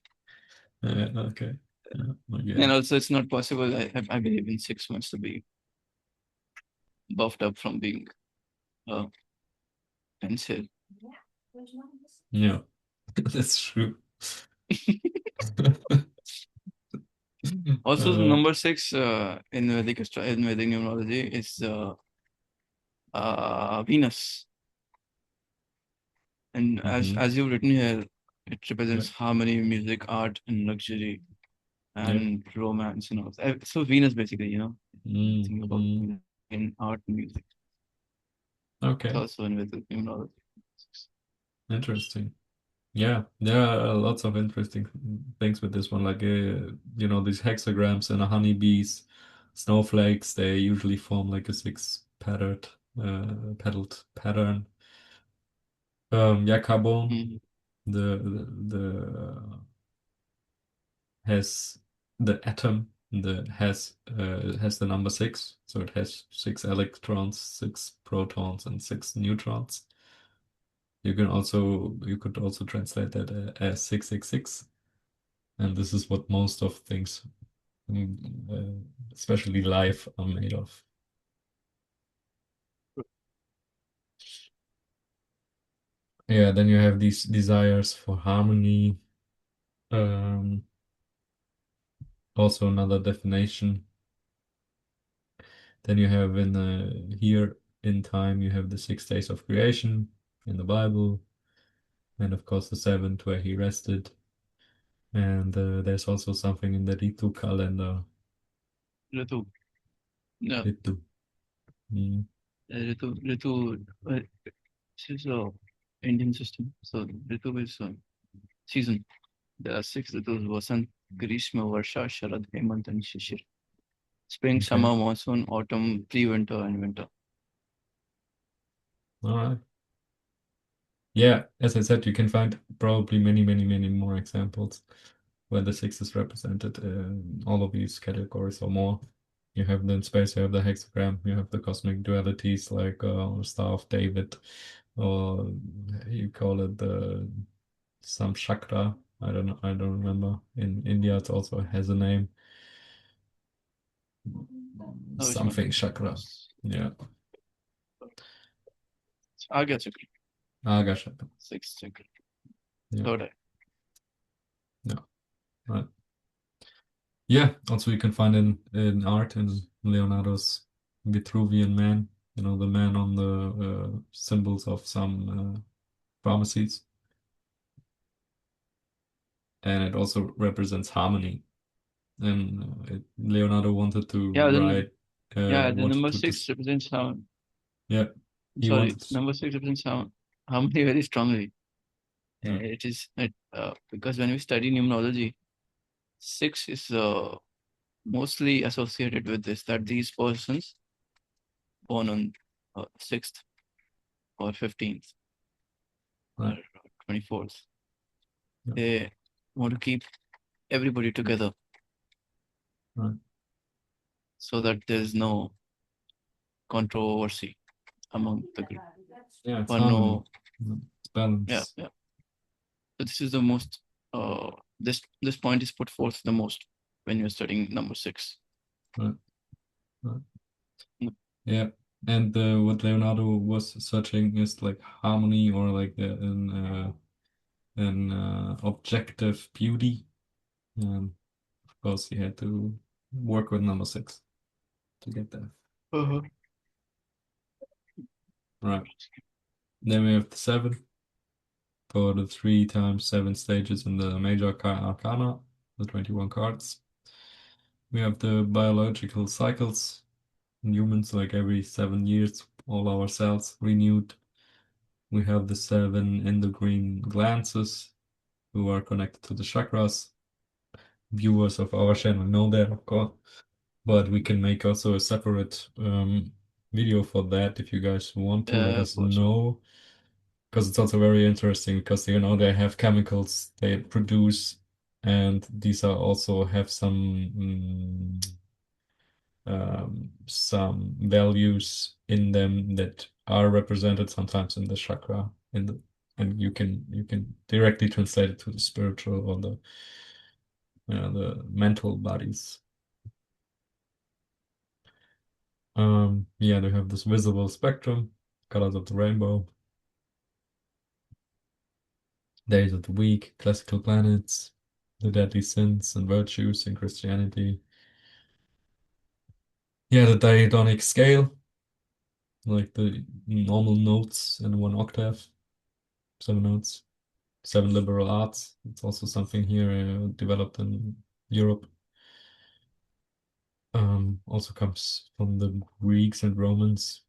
Okay. Yeah, I get And it. also, it's not possible, I believe, in 6 months to be buffed up from being a pencil. Yeah, that's true. Also, the number 6 in Vedic numerology is Venus. And as you've written here, it represents harmony, music, art, and luxury, and romance, you know. So Venus, basically, you know, think about in art and music. Okay. It's also in Vedic numerology. Interesting. Yeah, there are lots of interesting things with this one, like you know, these hexagrams and honeybees, snowflakes, they usually form like a 6-petaled pattern. Yeah, carbon, the has the atom has the number 6, so it has 6 electrons, 6 protons, and 6 neutrons. You could also translate that as 666, and this is what most of things, especially life, are made of. Yeah, then you have these desires for harmony. Also another definition. Then you have here in time, you have the 6 days of creation in the Bible, and of course the 7th where he rested. And there's also something in the Ritu calendar. Ritu. Yeah. Ritu. Ritu. This is a Indian system. So Ritu is a season. There are 6 Ritus: Vasant, Grishma, Varsha, Sharad, Hemant, and Shishir. Spring, summer, monsoon, autumn, pre-winter, and winter. All right. Yeah, as I said, you can find probably many, many, many more examples where the 6 is represented in all of these categories or more. You have the in space, you have the hexagram, you have the cosmic dualities like Star of David, or you call it some chakra. I don't know, I don't remember. In India, it also has a name. Something chakra. Yeah. Agya chakra. Aga chakra. 6th chakra. Yeah. Third eye. Yeah. Right. Yeah, also you can find in art in Leonardo's Vitruvian Man, you know, the man on the symbols of some pharmacies. And it also represents harmony. And Leonardo wanted to write. The number 6 represents sound. Yeah. Number 6 represents harmony very strongly. Yeah. It is because when we study numerology, 6 is mostly associated with this, that these persons born on 6th or 15th or 24th, they want to keep everybody together, so that there's no controversy among the group. Yeah, it's or harmony. It's balance. Yeah. So this is the most this point is put forth the most when you're studying number 6. Right. Yeah. And what Leonardo was searching is like harmony or like an objective beauty. Of course, he had to work with number 6 to get there. Right. Then we have the 7 for the 3 times 7 stages in the major arcana, the 21 cards. We have the biological cycles in humans, like every 7 years, all our cells renewed. We have the 7 endocrine glands who are connected to the chakras. Viewers of our channel know that, of course, but we can make also a separate video for that if you guys want to let us know, because it's also very interesting because they have chemicals they produce, and these are also have some values in them that are represented sometimes in the chakra and you can directly translate it to the spiritual or the mental bodies. Yeah, they have this visible spectrum, colors of the rainbow, days of the week, classical planets, the deadly sins and virtues in Christianity. Yeah, the diatonic scale, like the normal notes in one octave, 7 notes, 7 liberal arts. It's also something here developed in Europe. Also comes from the Greeks and Romans.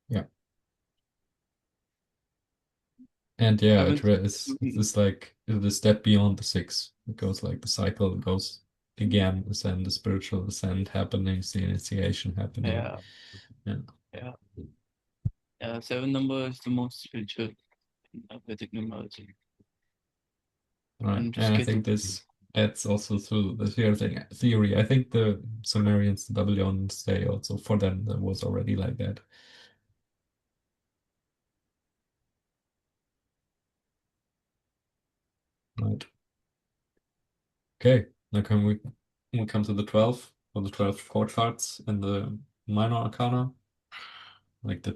Yeah. And yeah, it's like the step beyond the 6. It goes like the cycle goes again, ascend, the spiritual ascent happening, the initiation happening. Yeah. Yeah, 7 number is the most spiritual in Vedic numerology. Right. And I think this adds also to the theory. I think the Sumerians, the Babylonians, they also, for them, that was already like that. Right. Okay, now we come to the 12 or the 12 court cards and the minor arcana, like the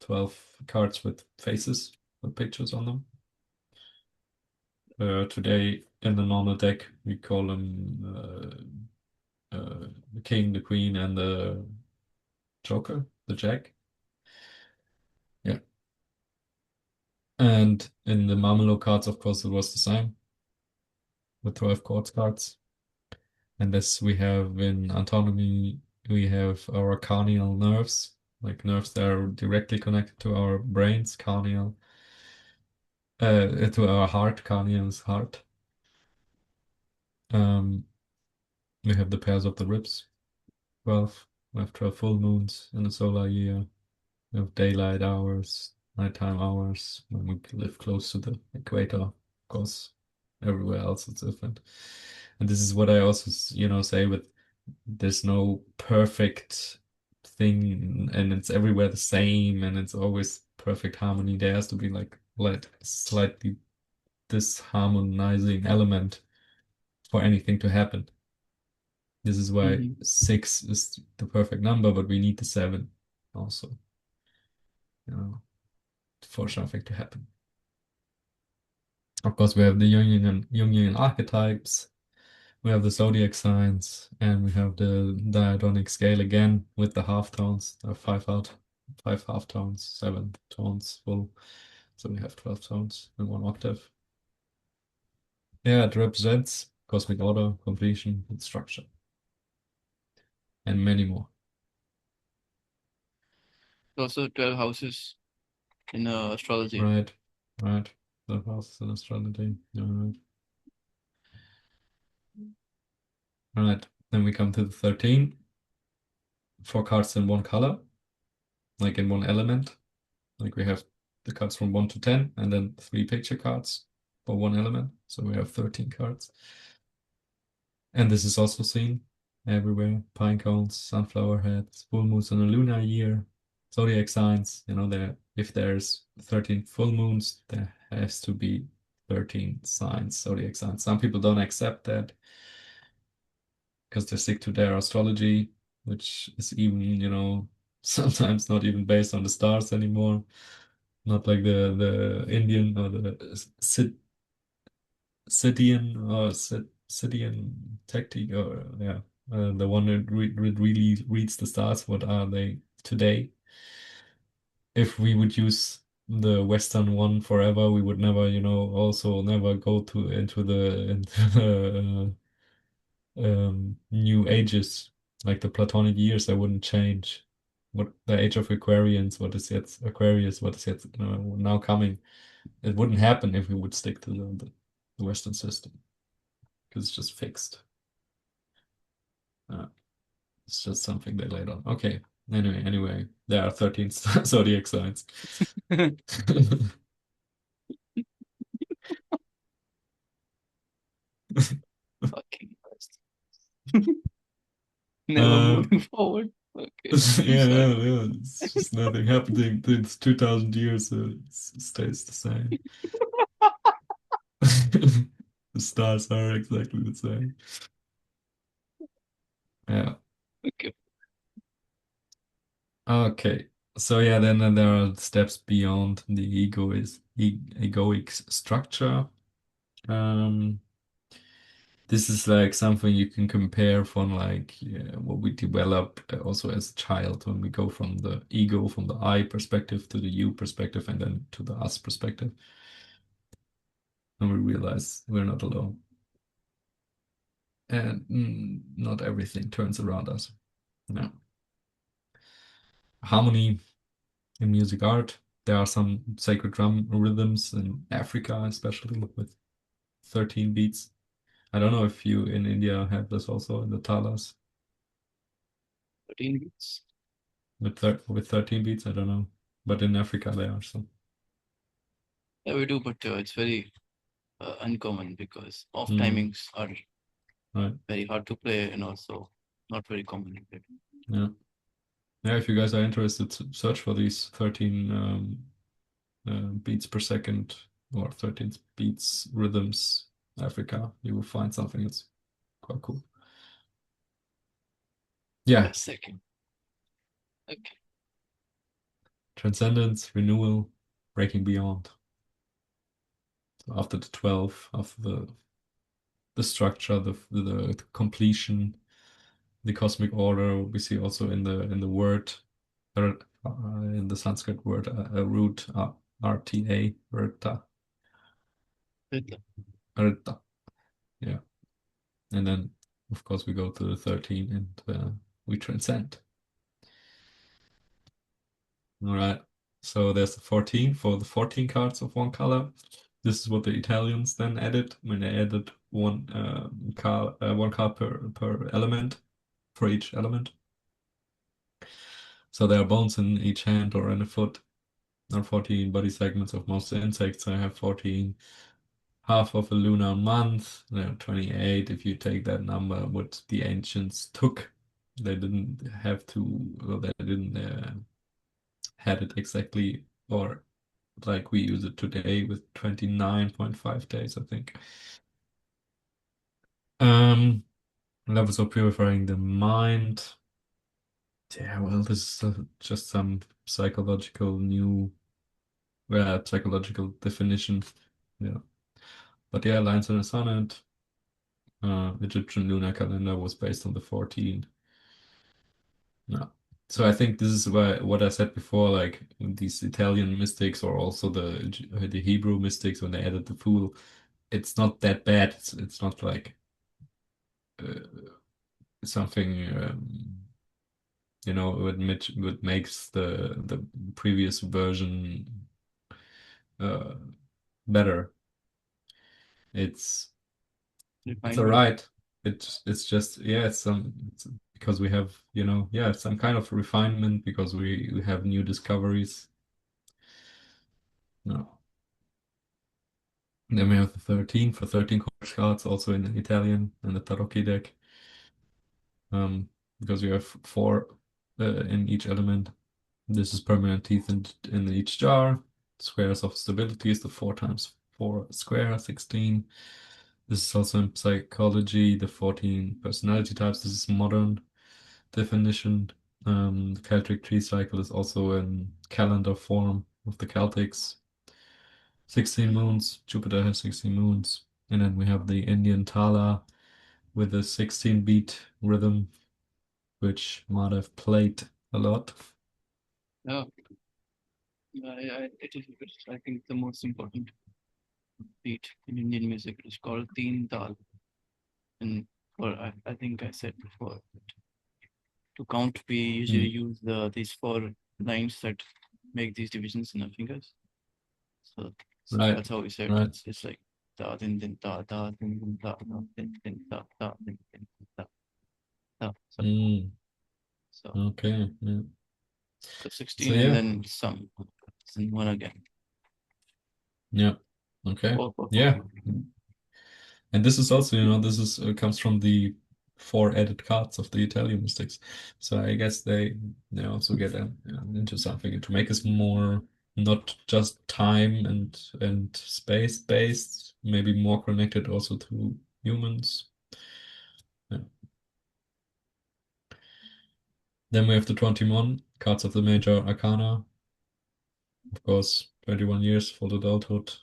12 cards with faces with pictures on them. Today in the normal deck we call them the king, the queen, and the joker, the jack. Yeah. And in the Mamluk cards, of course, it was the same with 12 court cards. And this we have in anatomy, we have our cranial nerves, like nerves that are directly connected to our brains, cranial, to our heart, cranial's heart. We have the pairs of the ribs, 12. We have 12 full moons in a solar year. We have daylight hours, nighttime hours, when we live close to the equator. Of course, everywhere else it's different. And this is what I also, say with there's no perfect thing and it's everywhere the same and it's always perfect harmony. There has to be like slightly disharmonizing element for anything to happen. This is why 6 is the perfect number, but we need the 7 also, for something to happen. Of course, we have the Jungian archetypes, we have the zodiac signs, and we have the diatonic scale again with the half tones. There are 5 half tones, 7 tones full. So we have 12 tones in one octave. Yeah, it represents cosmic order, completion, and structure, and many more. Also 12 houses in astrology. Right. 12 houses in astrology. Right. Then we come to the 13. 4 cards in one color, like in one element. Like we have the cards from 1 to 10, and then 3 picture cards for one element. So we have 13 cards. And this is also seen everywhere. Pine cones, sunflower heads, full moons in a lunar year, zodiac signs. If there's 13 full moons, there has to be 13 signs, zodiac signs. Some people don't accept that because they stick to their astrology. which is even, sometimes not even based on the stars anymore. Not like the Indian or the Scythian tactic, or yeah, the one that really reads the stars. What are they today? If we would use the Western one forever, we would never, also never go into the new ages, like the Platonic years. That wouldn't change. What the age of Aquarians, what is yet Aquarius, what is yet now coming. It wouldn't happen if we would stick to the Western system, because it's just fixed. It's just something they laid on. Okay. Anyway, there are 13 zodiac signs. Fucking Christ. Never moving forward. Okay. Yeah, Sorry. yeah. It's just nothing happening. It's 2000 years, so it stays the same. The stars are exactly the same. Yeah. Okay. Okay. So yeah, then there are steps beyond the egoic structure. Um, this is like something you can compare from like what we develop also as a child, when we go from the ego, from the I perspective to the you perspective, and then to the us perspective, and we realize we're not alone, and not everything turns around us. No. Harmony in music art. There are some sacred drum rhythms in Africa, especially with 13 beats. I don't know if you in India have this also in the talas 13 weeks. with 13 beats. I don't know, but in Africa they are some. Yeah, we do, but it's very uncommon because off Mm, timings are right. very hard to play and also not very common. Yeah. Yeah. If you guys are interested, search for these 13 beats per second or 13 beats rhythms Africa. You will find something that's quite cool. Yeah. A second. Okay. Transcendence, renewal, breaking beyond. So after the 12, after the structure, the completion, the cosmic order, we see also in the word, in the Sanskrit word, root, RTA, rta, rta. Yeah. And then, of course, we go to the 13 and we transcend. All right. So there's the 14 for the 14 cards of one color. This is what the Italians then added when they added one card per element, for each element. So there are bones in each hand or in a foot. There are 14 body segments of most insects. I have 14, half of a lunar month. There are 28 if you take that number, what the ancients took. They didn't have to, well, they didn't had it exactly, or like we use it today with 29.5 days, I think. Levels of purifying the mind. Yeah, well, this is just some psychological definition. Yeah. But yeah, lines in a sonnet. Egyptian lunar calendar was based on the 14. Yeah. So I think this is why what I said before, like these Italian mystics or also the Hebrew mystics when they added the fool, it's not that bad. It's not like something what makes the previous version uh, better. It's all Refinement. right. It's just yeah, it's because we have some kind of refinement because we have new discoveries. No. Then we have the 13 for 13 cards also in Italian and the Tarocchi deck. Because we have four in each element. This is permanent teeth in each jar. Squares of stability is the 4 times 4 square, 16. This is also in psychology, the 14 personality types. This is modern. definition. The Celtic tree cycle is also a calendar form of the Celtics. 16 moons. Jupiter has 16 moons. And then we have the Indian Tala with a 16-beat rhythm, which Madhev played a lot. Yeah. It is, I think, the most important beat in Indian music. It is called Teen Tal. And I think I said before, to count, we usually use these 4 lines that make these divisions in our fingers. So Right. that's how we say it. Right. It's like da din din da da din din da da din din da da din din da da. So Okay. Yeah. the 16 So, and yeah. then some, and 1 again. Yeah. Okay. Oh. Yeah. And this is also, this is comes from the 4 added cards of the Italian mystics. So I guess they also get into something to make us more not just time and space based, maybe more connected also to humans. Yeah. Then we have the 21 cards of the major arcana. Of course, 21 years for adulthood.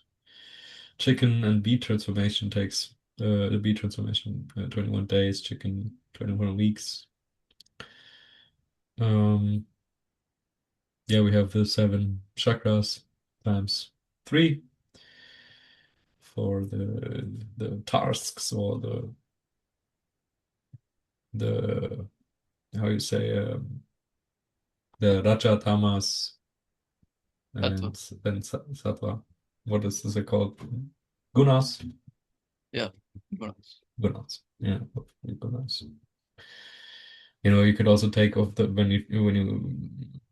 Chicken and bee transformation takes the bee transformation 21 days, chicken 21 weeks. Yeah, we have the 7 chakras times 3 for the tasks or the how you say the Raja Tamas and then Sattva. What is this called? Gunas. Yeah, gunas. Gunas. Yeah, gunas. You could also take off when you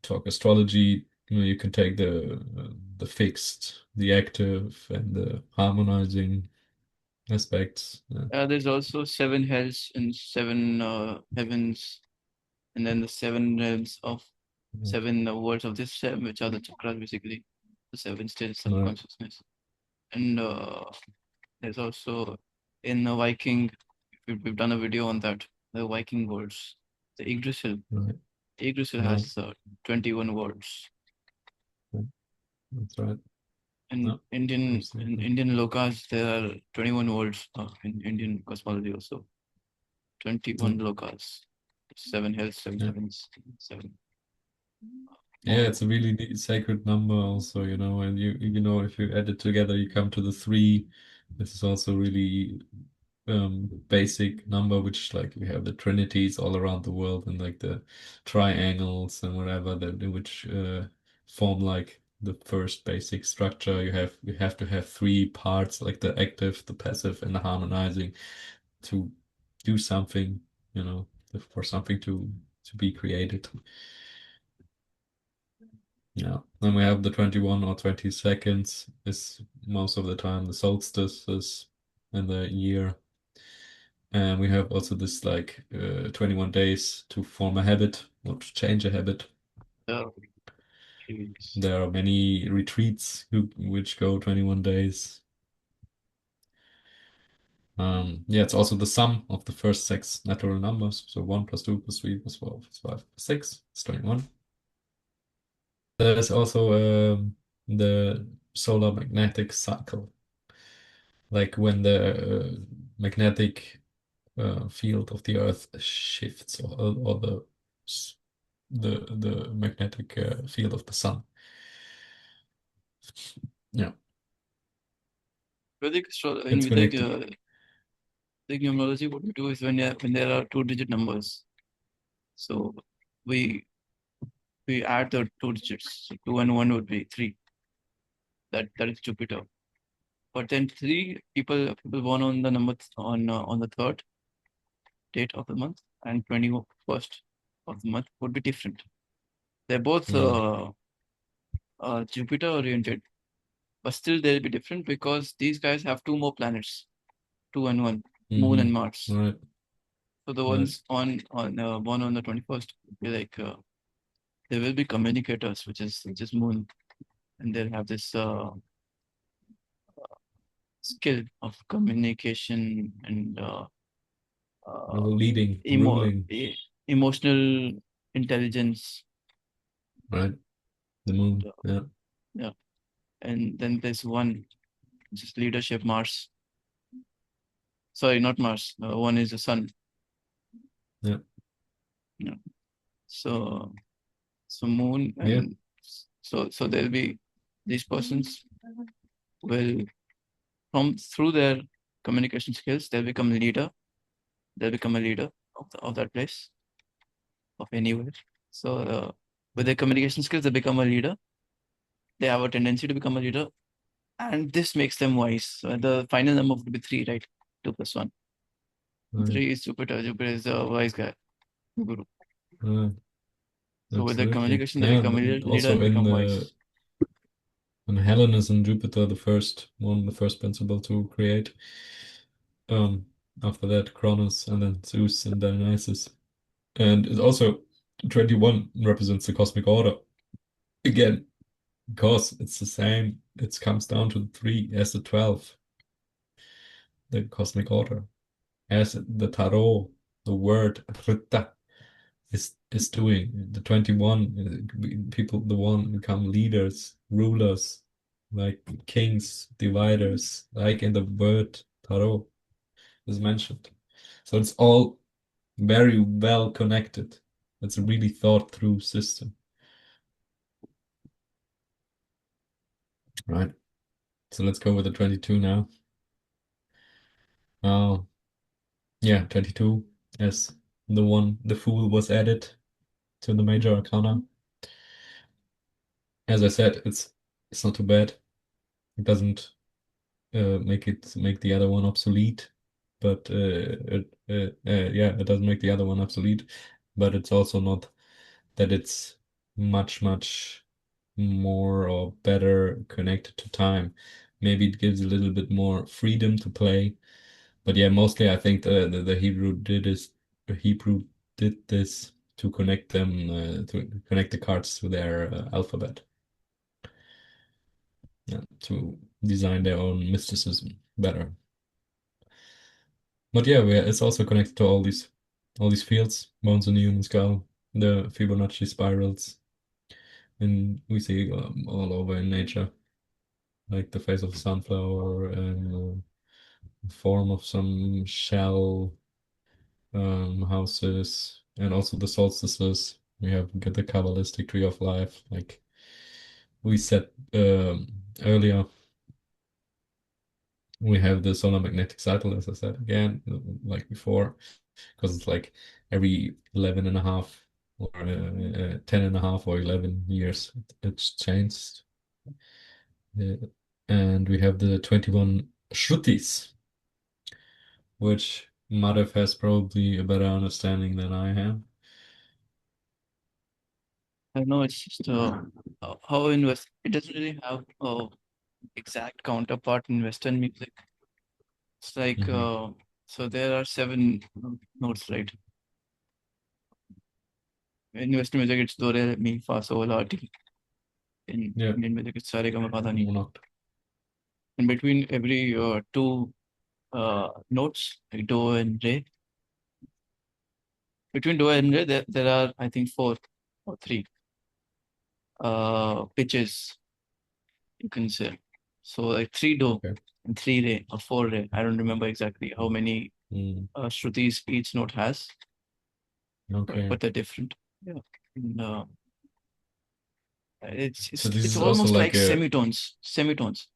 talk astrology, you can take the fixed, the active, and the harmonizing aspects. Yeah. There's also 7 hells and 7 heavens, and then the 7 realms of 7 worlds of this 7, which are the chakras, basically the 7 states of consciousness. And there's also in the Viking, we've done a video on that, the Viking worlds, the Yggdrasil. Right. Yggdrasil has 21 worlds. That's right. In Indian lokas, there are 21 worlds in Indian cosmology also. 21 lokas, 7 hells, 7 heavens, 7. Yeah, it's a really sacred number also, and if you add it together, you come to the 3. This is also really basic number, which like we have the trinities all around the world and like the triangles and whatever which form like the first basic structure. You have to have 3 parts, like the active, the passive, and the harmonizing to do something, for something to be created. Yeah. Then we have the 21 or 20 seconds is most of the time the solstices in the year. And we have also this like 21 days to form a habit or to change a habit. There are many retreats which go 21 days. Yeah, it's also the sum of the first 6 natural numbers. So 1 plus 2 plus 3 plus 4 plus 5 plus 6 is 21. There's also the solar magnetic cycle. Like when the magnetic field of the Earth shifts, or the magnetic field of the sun. Yeah. Vedic numerology, what we do is when there are 2-digit numbers, so we add the 2 digits. So 2 and 1 would be 3. That is Jupiter. But then 3 people born on the number on the 3rd date of the month and 21st of the month would be different. They're both Jupiter oriented, but still they'll be different because these guys have 2 more planets, 2 and 1, Moon and Mars. Right. So the ones born on the 21st will be like they will be communicators, which is Moon, and they'll have this skill of communication and leading, ruling. emotional intelligence. Right. The moon. Yeah. Yeah. And then there's one, just leadership, Mars. Sorry, not Mars. One is the sun. Yeah. Yeah. So moon, Yeah. and so there'll be these persons will through their communication skills, they'll become a leader. They'll become a leader of that place, of anywhere. So with their communication skills, they become a leader. They have a tendency to become a leader, and this makes them wise. So the final number would be 3, right? 2 plus 1. Right. 3 is Jupiter. Jupiter is the wise guy, guru. Right. So with their Absolutely. communication, they Yeah. become a leader Also and become wise. in Hellenism, Jupiter, the first principle to create. After that, Cronus, and then Zeus and Dionysus. And it also 21 represents the cosmic order. Again, because it's the same, it comes down to 3 as the 12, the cosmic order. As the tarot, the word is doing. The 21 people, the one become leaders, rulers, like kings, dividers, like in the word tarot is mentioned. So it's all very well connected. It's a really thought through system. Right. So let's go with the 22 now. Oh, yeah, 22 as the fool was added to the major arcana. As I said, it's not too bad. It doesn't make the other one obsolete, but yeah, it doesn't make the other one obsolete, but it's also not that it's much more or better connected to time. Maybe it gives a little bit more freedom to play, but yeah, mostly I think the Hebrew did this to connect them to connect the cards to their alphabet. Yeah, to design their own mysticism better. But yeah, it's also connected to all these fields, bones in the human skull, the Fibonacci spirals, and we see all over in nature, like the face of a sunflower and the form of some shell houses, and also the solstices. We have the Kabbalistic tree of life, like we said earlier. We have the solar magnetic cycle, as I said again, like before, because it's like every 11 and a half or 10 and a half or 11 years it's changed. Uh, and we have the 21 Shrutis, which Madhev has probably a better understanding than I have. I know it's just how it doesn't really have a exact counterpart in Western music. It's like so there are 7 notes, right? In Western music, it's do, re, mi, fa, sol, la, ti. In Indian music, it's sa, re, ga, ma, pa, dha, ni. In between every 2 notes, like do and re, between do and re, there are, I think, 4 or 3 pitches, you can say. So like 3 do and 3 re or 4 re. I don't remember exactly how many shrutis each note has. Okay. But they're different. Yeah. And, So this it's is almost also like like a semitones.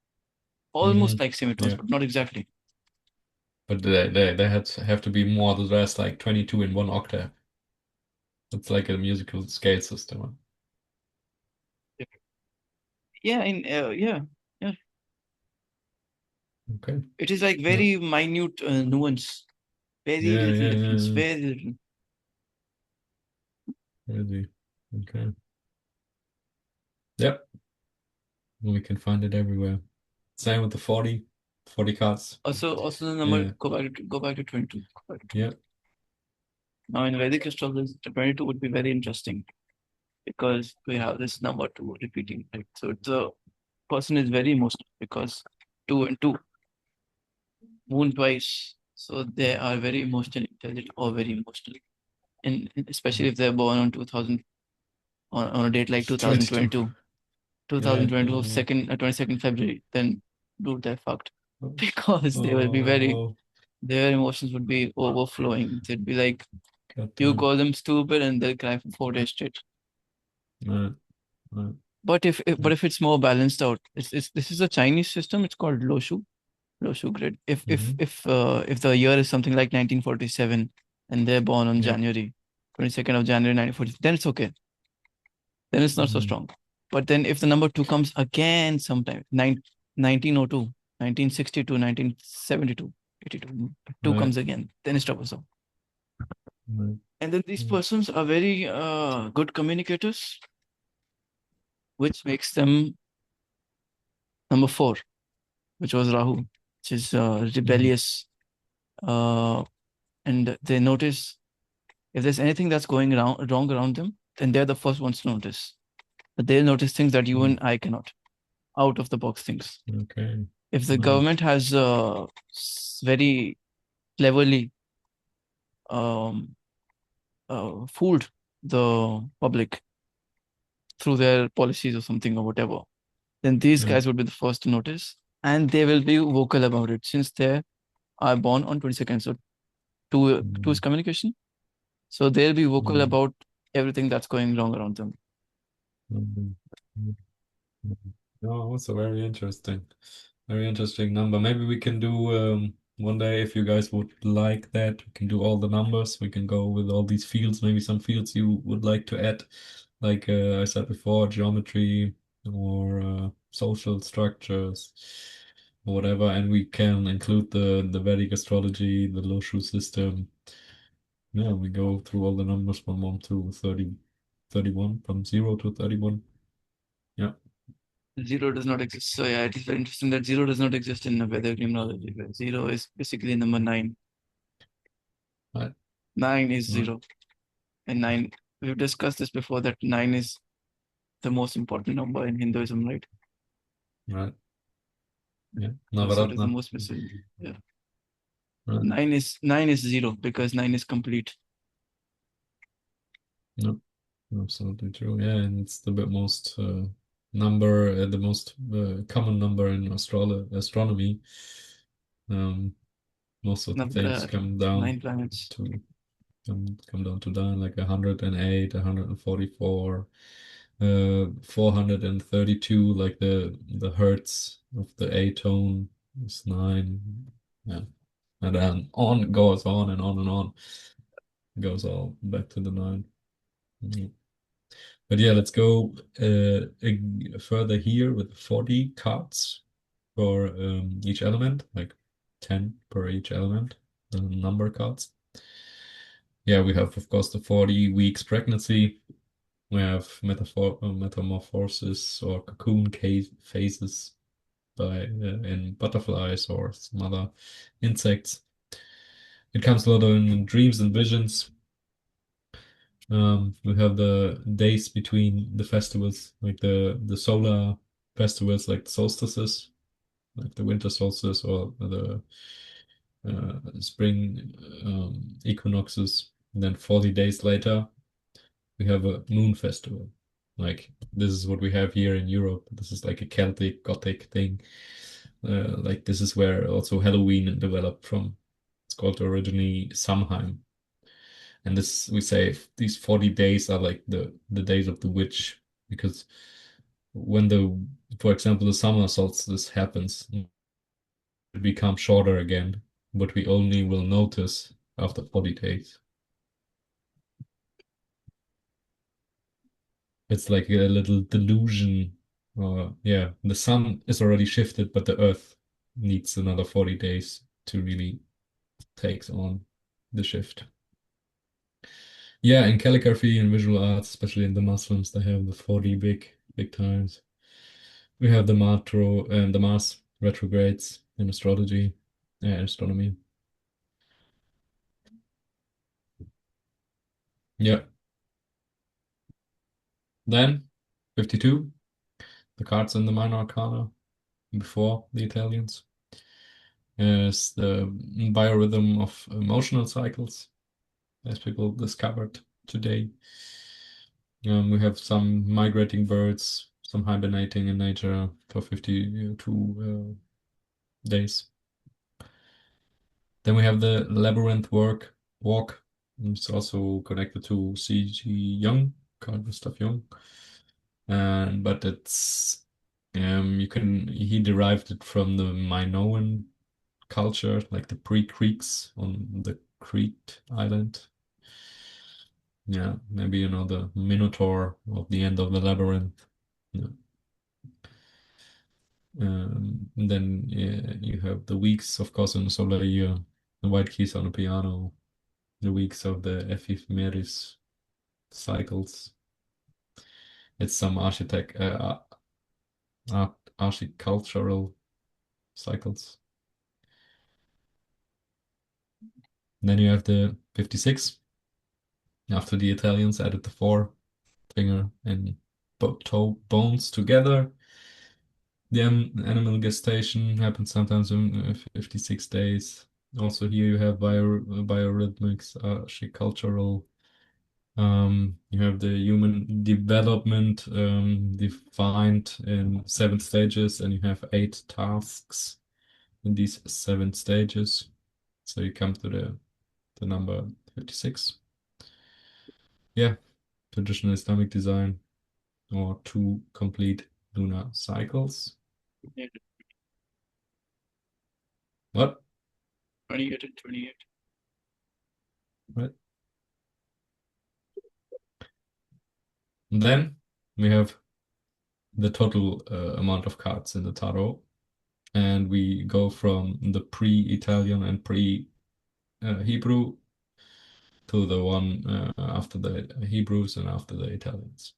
Almost like semitones, yeah. but not exactly. But they have to be more or less like 22 in one octave. It's like a musical scale system. Yeah, yeah. Okay. It is like very minute nuance. Very little difference. Very little. Really? Okay. Yep. We can find it everywhere. Same with the 40 cards. Also the number, go back to 22. Yeah. Now in Vedic astrology, 22 would be very interesting because we have this number 2 repeating. Right? So the person is very emotional because 2 and 2, moon twice. So they are very emotionally intelligent or very emotional. and especially if they're born on 2000 on a date like 2022, 22nd February, then dude, they're fucked because they will be their emotions would be overflowing. They'd be like, you call them stupid and they'll cry for 4 days straight. Right. But if it's more balanced out, this is a Chinese system. It's called Loshu grid. If the year is something like 1947 and they're born on January 22nd of January 1940, then it's okay. Then it's not so strong. But then if the number 2 comes again sometime 1902, 1962, 1972, 82, 2 comes again, then it's troublesome. And then these persons are very good communicators, which makes them number 4, which was Rahu, which is rebellious. And they notice if there's anything that's going wrong around them, then they're the first ones to notice. But they'll notice things that you and I cannot, out of the box things. Okay. If the government has very cleverly fooled the public through their policies or something or whatever, then these guys would be the first to notice, and they will be vocal about it since they are born on 22nd. So 2 is communication. So they'll be vocal about everything that's going wrong around them. Oh, also very interesting. Very interesting number. Maybe we can do one day, if you guys would like that, we can do all the numbers. We can go with all these fields, maybe some fields you would like to add, like I said before, geometry or social structures or whatever. And we can include the Vedic astrology, the Loshu system. Yeah, we go through all the numbers from 1 to 30, 31, from 0 to 31. Yeah. 0 does not exist. So yeah, it is very interesting that 0 does not exist in Vedic numerology. 0 is basically number 9. Right. 9 is 0. And 9, we've discussed this before, that 9 is the most important number in Hinduism, right? Right. Yeah. So it is the most missing. Yeah. Right. 9 is 0 because 9 is complete. No, absolutely true. Yeah, and it's the most number, the most common number in astronomy. Most of the things come down 9 planets to come down to 9, like 108, 144, 432, like the hertz of the A tone is 9. Yeah. And then on goes on and on and on. It goes all back to the 9. But yeah, let's go further here with 40 cards for each element, like 10 per each element, the number cards. Yeah, we have, of course, the 40 weeks pregnancy. We have metamorphosis or cocoon phases in butterflies or some other insects. It comes a lot in dreams and visions. We have the days between the festivals, like the solar festivals, like the solstices, like the winter solstice or the spring equinoxes. And then 40 days later, we have a moon festival. Like this is what we have here in Europe. This is like a Celtic, Gothic thing. Like this is where also Halloween developed from. It's called originally Samhain. And this, we say these 40 days are like the days of the witch, because when for example, the summer solstice happens, it becomes shorter again, but we only will notice after 40 days. It's like a little delusion. Yeah, the sun is already shifted, but the earth needs another 40 days to really take on the shift. Yeah, in calligraphy and visual arts, especially in the Muslims, they have the 40 big times. We have the Mars retrogrades in astrology and astronomy. Yeah. Then 52, the cards in the minor arcana before the Italians, is the biorhythm of emotional cycles. as people discovered today. We have some migrating birds, some hibernating in nature for 52 days. Then we have the labyrinth walk. It's also connected to C.G. Jung, Carl Gustav Jung. But it's he derived it from the Minoan culture, like the pre-Greeks on the Crete island. Yeah, maybe you know the Minotaur of the end of the labyrinth. Yeah. And then you have the weeks, of course, in the solar year, the white keys on the piano, the weeks of the ephemeris cycles. It's some architectural cycles. Then you have the 56. After the Italians added the four finger and toe bones together. The animal gestation happens sometimes in 56 days. Also here you have biorhythmics, cultural. You have the human development defined in 7 stages, and you have 8 tasks in these 7 stages. So you come to the number 56. Yeah, traditional Islamic design or 2 complete lunar cycles. What? 28 and 28. Right. And then we have the total amount of cards in the tarot, and we go from the pre-Italian and pre-Hebrew to the one after the Hebrews and after the Italians.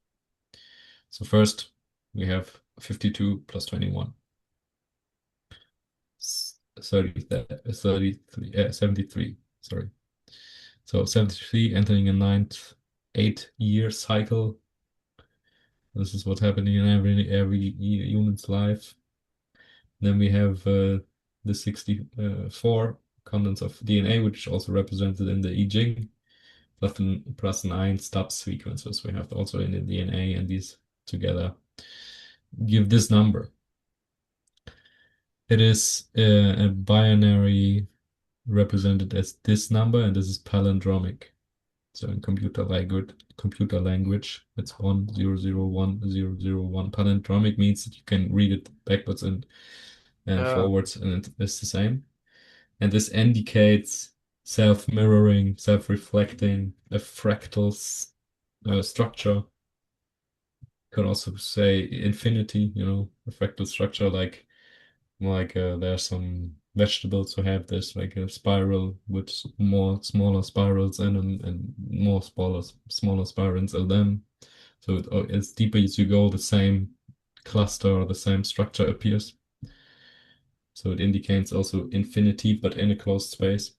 So first we have 52 plus 21. 73, sorry. So 73 entering a 9th 8-year cycle. This is what's happening in every human's life. Then we have the 64 contents of DNA, which is also represented in the I Ching, plus 9 stub sequences we have also in the DNA, and these together give this number. It is a binary represented as this number, and this is palindromic. So in computer language, it's 1001 palindromic means that you can read it backwards and forwards, and it's the same. And this indicates self-mirroring, self-reflecting, a fractal structure. Could also say infinity, a fractal structure like there's some vegetables who have this like a spiral with more smaller spirals in them and more smaller spirals in them. So as deeper as you go, the same cluster or the same structure appears. So it indicates also infinity, but in a closed space.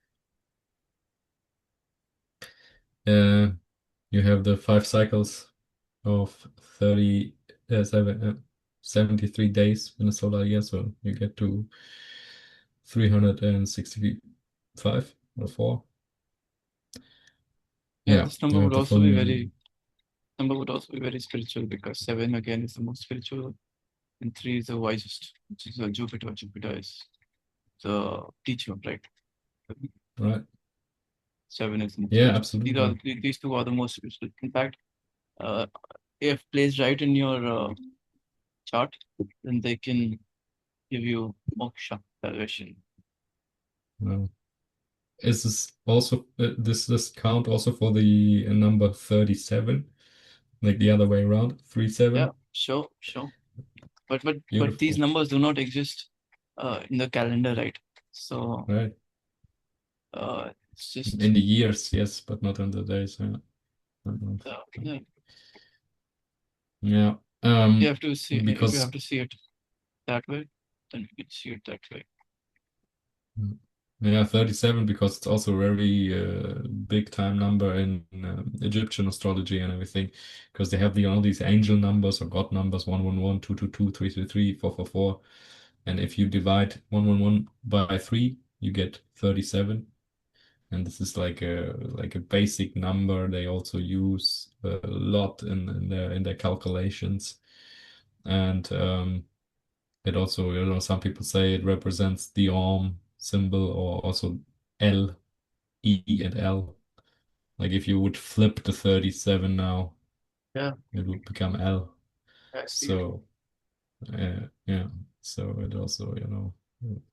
You have the 5 cycles of 73 days in a solar year, so you get to 365 or 4. Yeah, this number would also be very spiritual, because 7 again is the most spiritual, and 3 is the wisest, which is Jupiter. Jupiter is the teacher, right? Right. 7 is the most Yeah, spiritual. absolutely. These two are the most spiritual. In fact, if placed right in your chart, then they can give you moksha, salvation. Is this also this count also for the number 37, like the other way around, 37? Yeah, sure. But these numbers do not exist in the calendar, right? So right. It's just in the years, yes, but not in the days. yeah. Yeah. You have to see because if you have to see it that way, then you can see it that way. Yeah, 37, because it's also a very big time number in Egyptian astrology and everything, because they have all these angel numbers or god numbers, 111, 222, 333, 444. And if you divide 111 by 3, you get 37. and this is like a basic number they also use a lot in their calculations. And it also, some people say it represents the Om symbol, or also L, E, and L. Like if you would flip the 37 now, Yeah, it would become L. I see it. So yeah, so it also,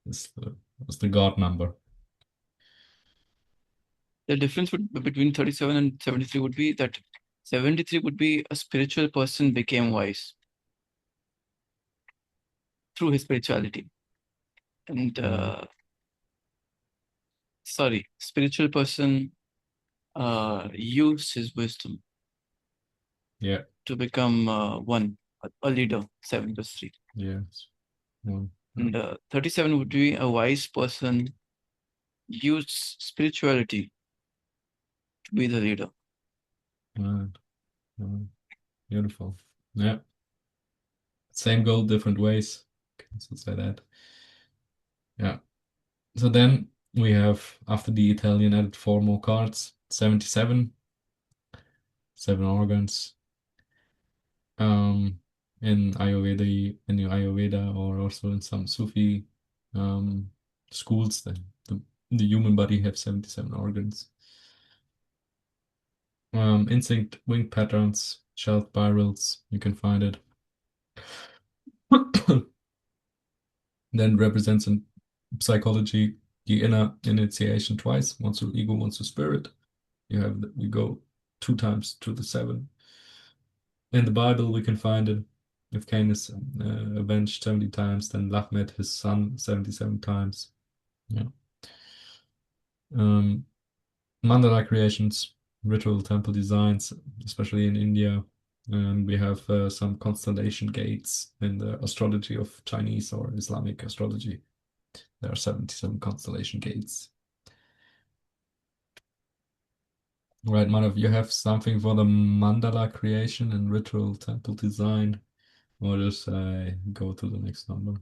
is the God number. The difference between 37 and 73 would be that 73 would be a spiritual person became wise through his spirituality. And spiritual person used his wisdom Yeah. to become a leader, 7 plus 3. Yes. One. And 37 would be a wise person used spirituality to be the leader. Right. Beautiful. Yeah. Same goal, different ways. Can also say that. Yeah. So then we have, after the Italian, added 4 more cards. 77, 7 organs. In Ayurveda, or also in some Sufi schools, the human body have 77 organs. Instinct, wing patterns, shelf spirals, you can find it. Then represents in psychology the inner initiation twice, once to ego, once to spirit. We go 2 times to the 7. In the Bible, we can find it. If Cain is avenged 70 times, then Lamed, his son, 77 times. Yeah. Mandala creations, ritual temple designs, especially in India. And we have some constellation gates in the astrology of Chinese or Islamic astrology. There are 77 constellation gates. Right, Madhav, you have something for the mandala creation and ritual temple design, or just go to the next number?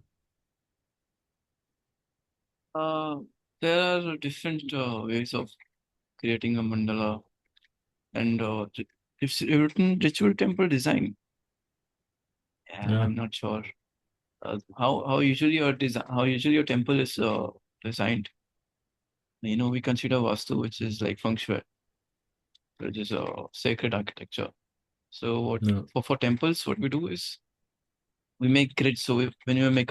There are different ways of creating a mandala, and it's written ritual temple design. Yeah. I'm not sure how usually your temple is designed. We consider Vastu, which is like feng shui, which is sacred architecture. So for temples, what we do is we make grids. So when you make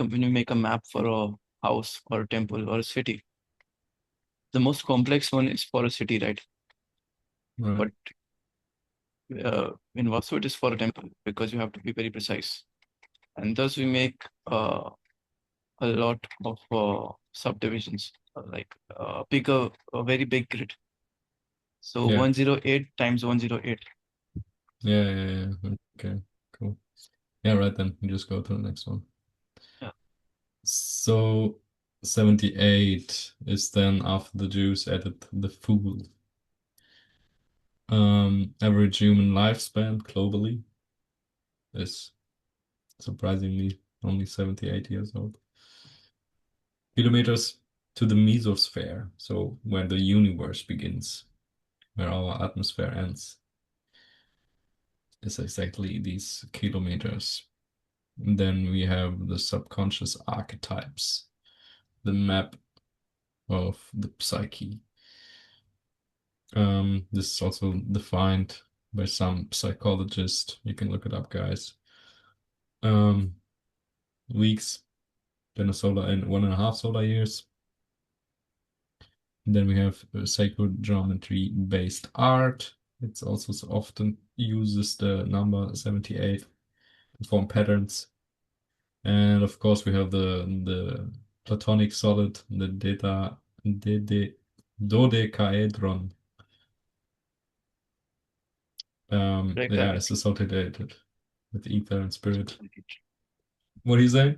a map for a house or a temple or a city, the most complex one is for a city, right? But in Vastu, it is for a temple because you have to be very precise, and thus we make a lot of subdivisions, like a very big grid. So 108 times 108. Yeah. Okay, cool. Yeah, right then. You just go to the next one. Yeah. So 78 is then, after the Jews added the Fool. Average human lifespan globally is surprisingly only 78 years old. Kilometers to the mesosphere, so where the universe begins, where our atmosphere ends, is exactly these kilometers. And then we have the subconscious archetypes, the map of the psyche. This is also defined by some psychologists. You can look it up, guys. Weeks, then a solar and 1.5 solar years. And then we have sacred geometry based art. It's also often uses the number 78 to form patterns. And of course, we have the Platonic solid, the dodecahedron. Yeah, it's associated with ether and spirit. What do you say?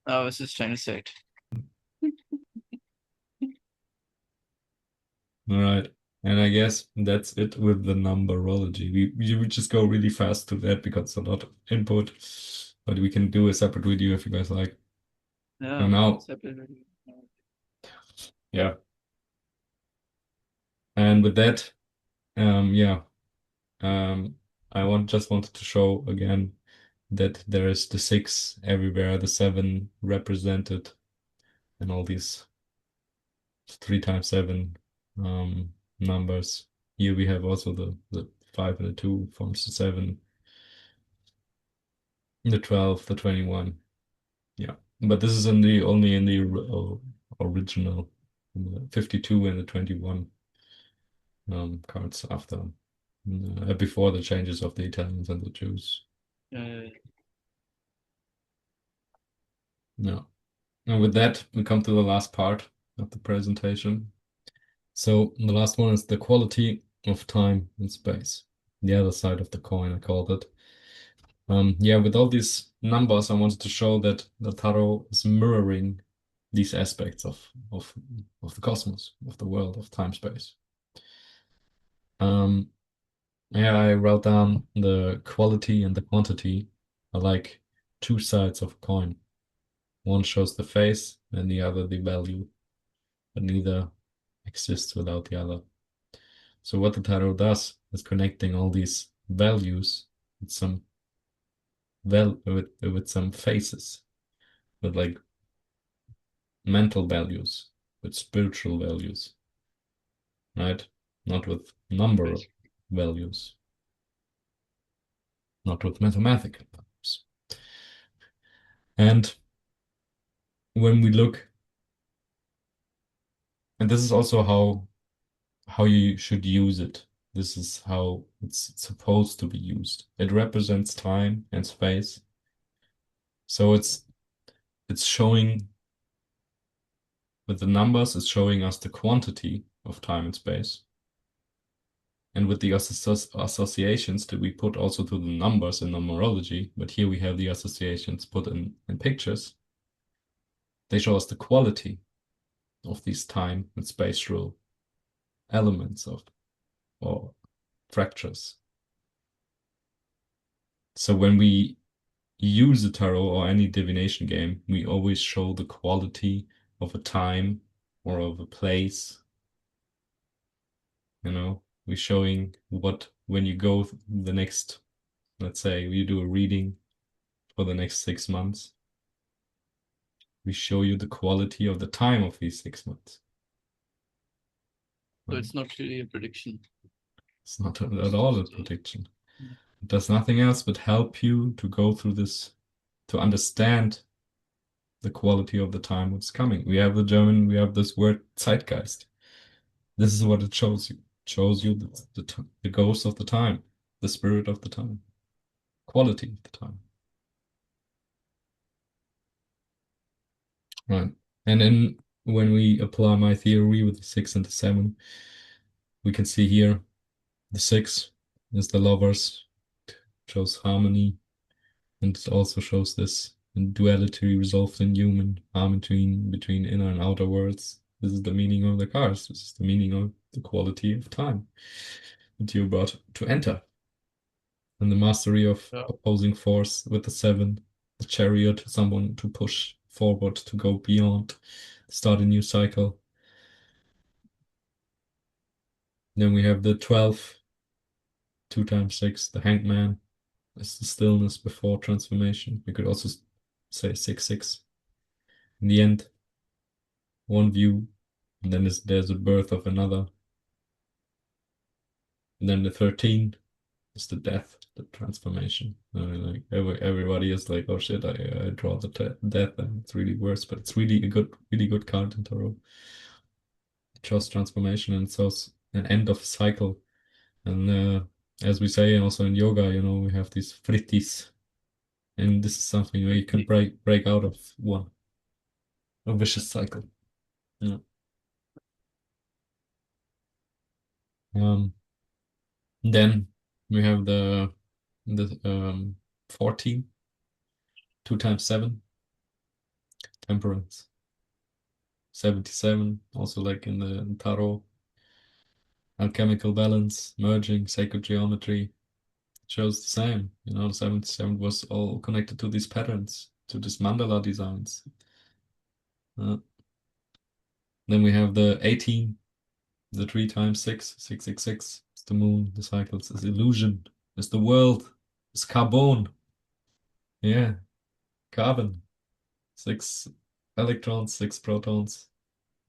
I was just trying to say it. All right. And I guess that's it with the numberology. We would just go really fast to that because it's a lot of input, but we can do a separate video if you guys like. Yeah, And now, separate video. yeah. And with that, yeah, I just wanted to show again that there is the 6 everywhere, the 7 represented, and all these 3 times 7 numbers. Here we have also the 5 and the 2 forms the 7, the 12, the 21. Yeah, but this is only in the original, in the 52 and the 21 cards after, before the changes of the Italians and the Jews. Yeah. And with that, we come to the last part of the presentation. So the last one is the quality of time and space. The other side of the coin, I called it. Yeah, with all these numbers, I wanted to show that the tarot is mirroring these aspects of the cosmos, of the world, of time space. Yeah, I wrote down the quality and the quantity are like 2 sides of a coin. One shows the face and the other the value, but neither exists without the other. So what the tarot does is connecting all these values with some with some faces, with like mental values, with spiritual values, right? Not with number values, not with mathematical values. And when we look, and this is also how you should use it. This is how it's supposed to be used. It represents time and space. So it's showing, with the numbers, it's showing us the quantity of time and space. And with the associations that we put also to the numbers in numerology, but here we have the associations put in pictures, they show us the quality of these time and spatial elements or fractures. So when we use a tarot or any divination game, we always show the quality of a time or of a place. We're showing when you go the next, let's say you do a reading for the next 6 months, we show you the quality of the time of these 6 months. So it's not really a prediction. It's not at all a prediction. It does nothing else but help you to go through this, to understand the quality of the time what's coming. We have this word zeitgeist. This is what it shows you. It shows you the ghost of the time, the spirit of the time, quality of the time. Right. And then when we apply my theory with the 6 and the 7, we can see here the 6 is the lovers, shows harmony, and it also shows this duality resolved in human harmony between inner and outer worlds. This is the meaning of the cards. This is the meaning of the quality of time that you're about to enter. And the mastery of opposing force with the 7, the chariot, someone to push forward, to go beyond, start a new cycle. Then we have the 12, 2 times 6, the hangman. It's the stillness before transformation. We could also say 6-6. In the end, one view, and then there's a birth of another. And then the 13 is the death, the transformation. Like everybody is like, oh shit, I draw the death, and it's really worse, but it's really good card in tarot. It shows transformation, and it shows an end of a cycle. And as we say also in yoga, we have these frittis, and this is something where you can break out of a vicious cycle. Yeah. Then we have the 14, 2 times 7, temperance. 77, also like in the tarot, alchemical balance, merging, sacred geometry. Shows the same. The 77 was all connected to these patterns, to these mandala designs. Then we have the 18, The 3 times 6, 666. It's the moon, the cycles, it's illusion, it's the world, it's carbon. Yeah, carbon. 6 electrons, 6 protons,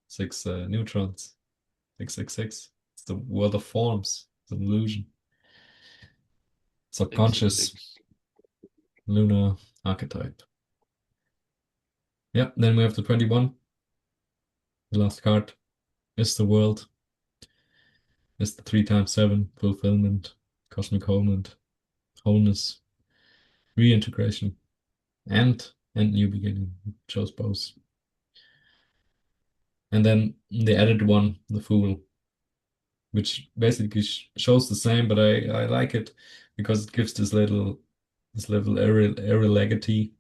6 neutrons. 666. It's the world of forms. It's an illusion. Subconscious 666. lunar archetype. Yeah, then we have the 21. The last card is the world. It's the 3 times 7, fulfillment, cosmic wholeness, reintegration, and new beginning. Chose both. And then the added one, the fool, which basically shows the same, but I like it because it gives this little irregularity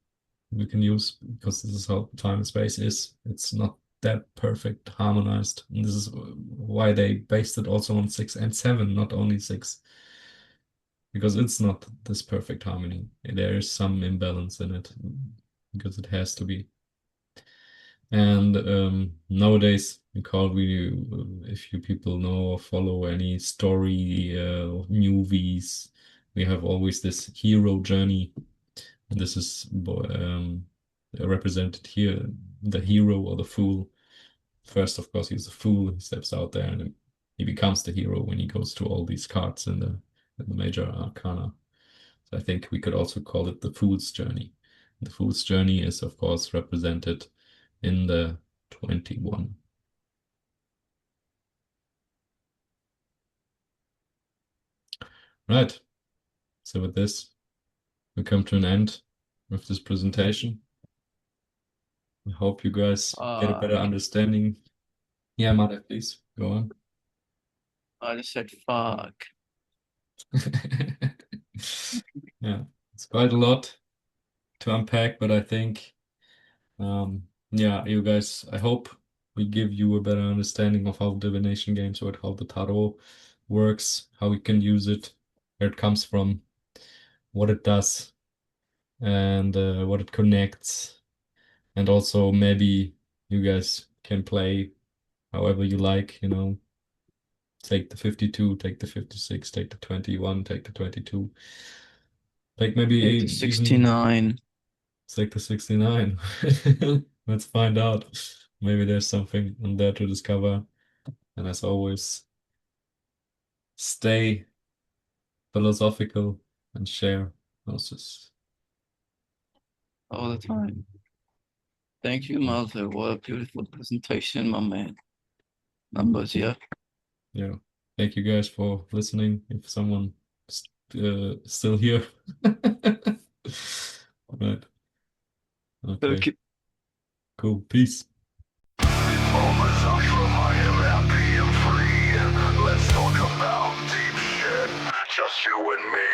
we can use, because this is how time and space is. It's not that perfect harmonized, and this is why they based it also on 6 and 7, not only 6, because it's not this perfect harmony. There is some imbalance in it, because it has to be. And nowadays, if you people know or follow any story movies, we have always this hero journey. And this is represented here, the hero or the fool. First, of course, he's a fool. He steps out there and he becomes the hero when he goes to all these cards in the major arcana. So I think we could also call it the fool's journey. The fool's journey is, of course, represented in the 21. Right. So with this, we come to an end of this presentation. I hope you guys get a better understanding. Yeah, Madhev, please go on. I just said fuck. Yeah, it's quite a lot to unpack, but I think, yeah, you guys, I hope we give you a better understanding of how divination games work, how the tarot works, how we can use it, where it comes from, what it does, and what it connects. And also maybe you guys can play however you like, take the 52, take the 56, take the 21, take the 22. Take maybe Take the even 69. take the 69. Let's find out. Maybe there's something in there to discover. And as always, stay philosophical and share gnosis. All the time. Thank you, Malte. What a beautiful presentation, my man. Numbers, yeah. Yeah. Thank you guys for listening. If someone still here. Right. Okay. Thank you. Cool. Peace. Mamasashram, I am happy and free. Let's talk about deep shit, just you and me.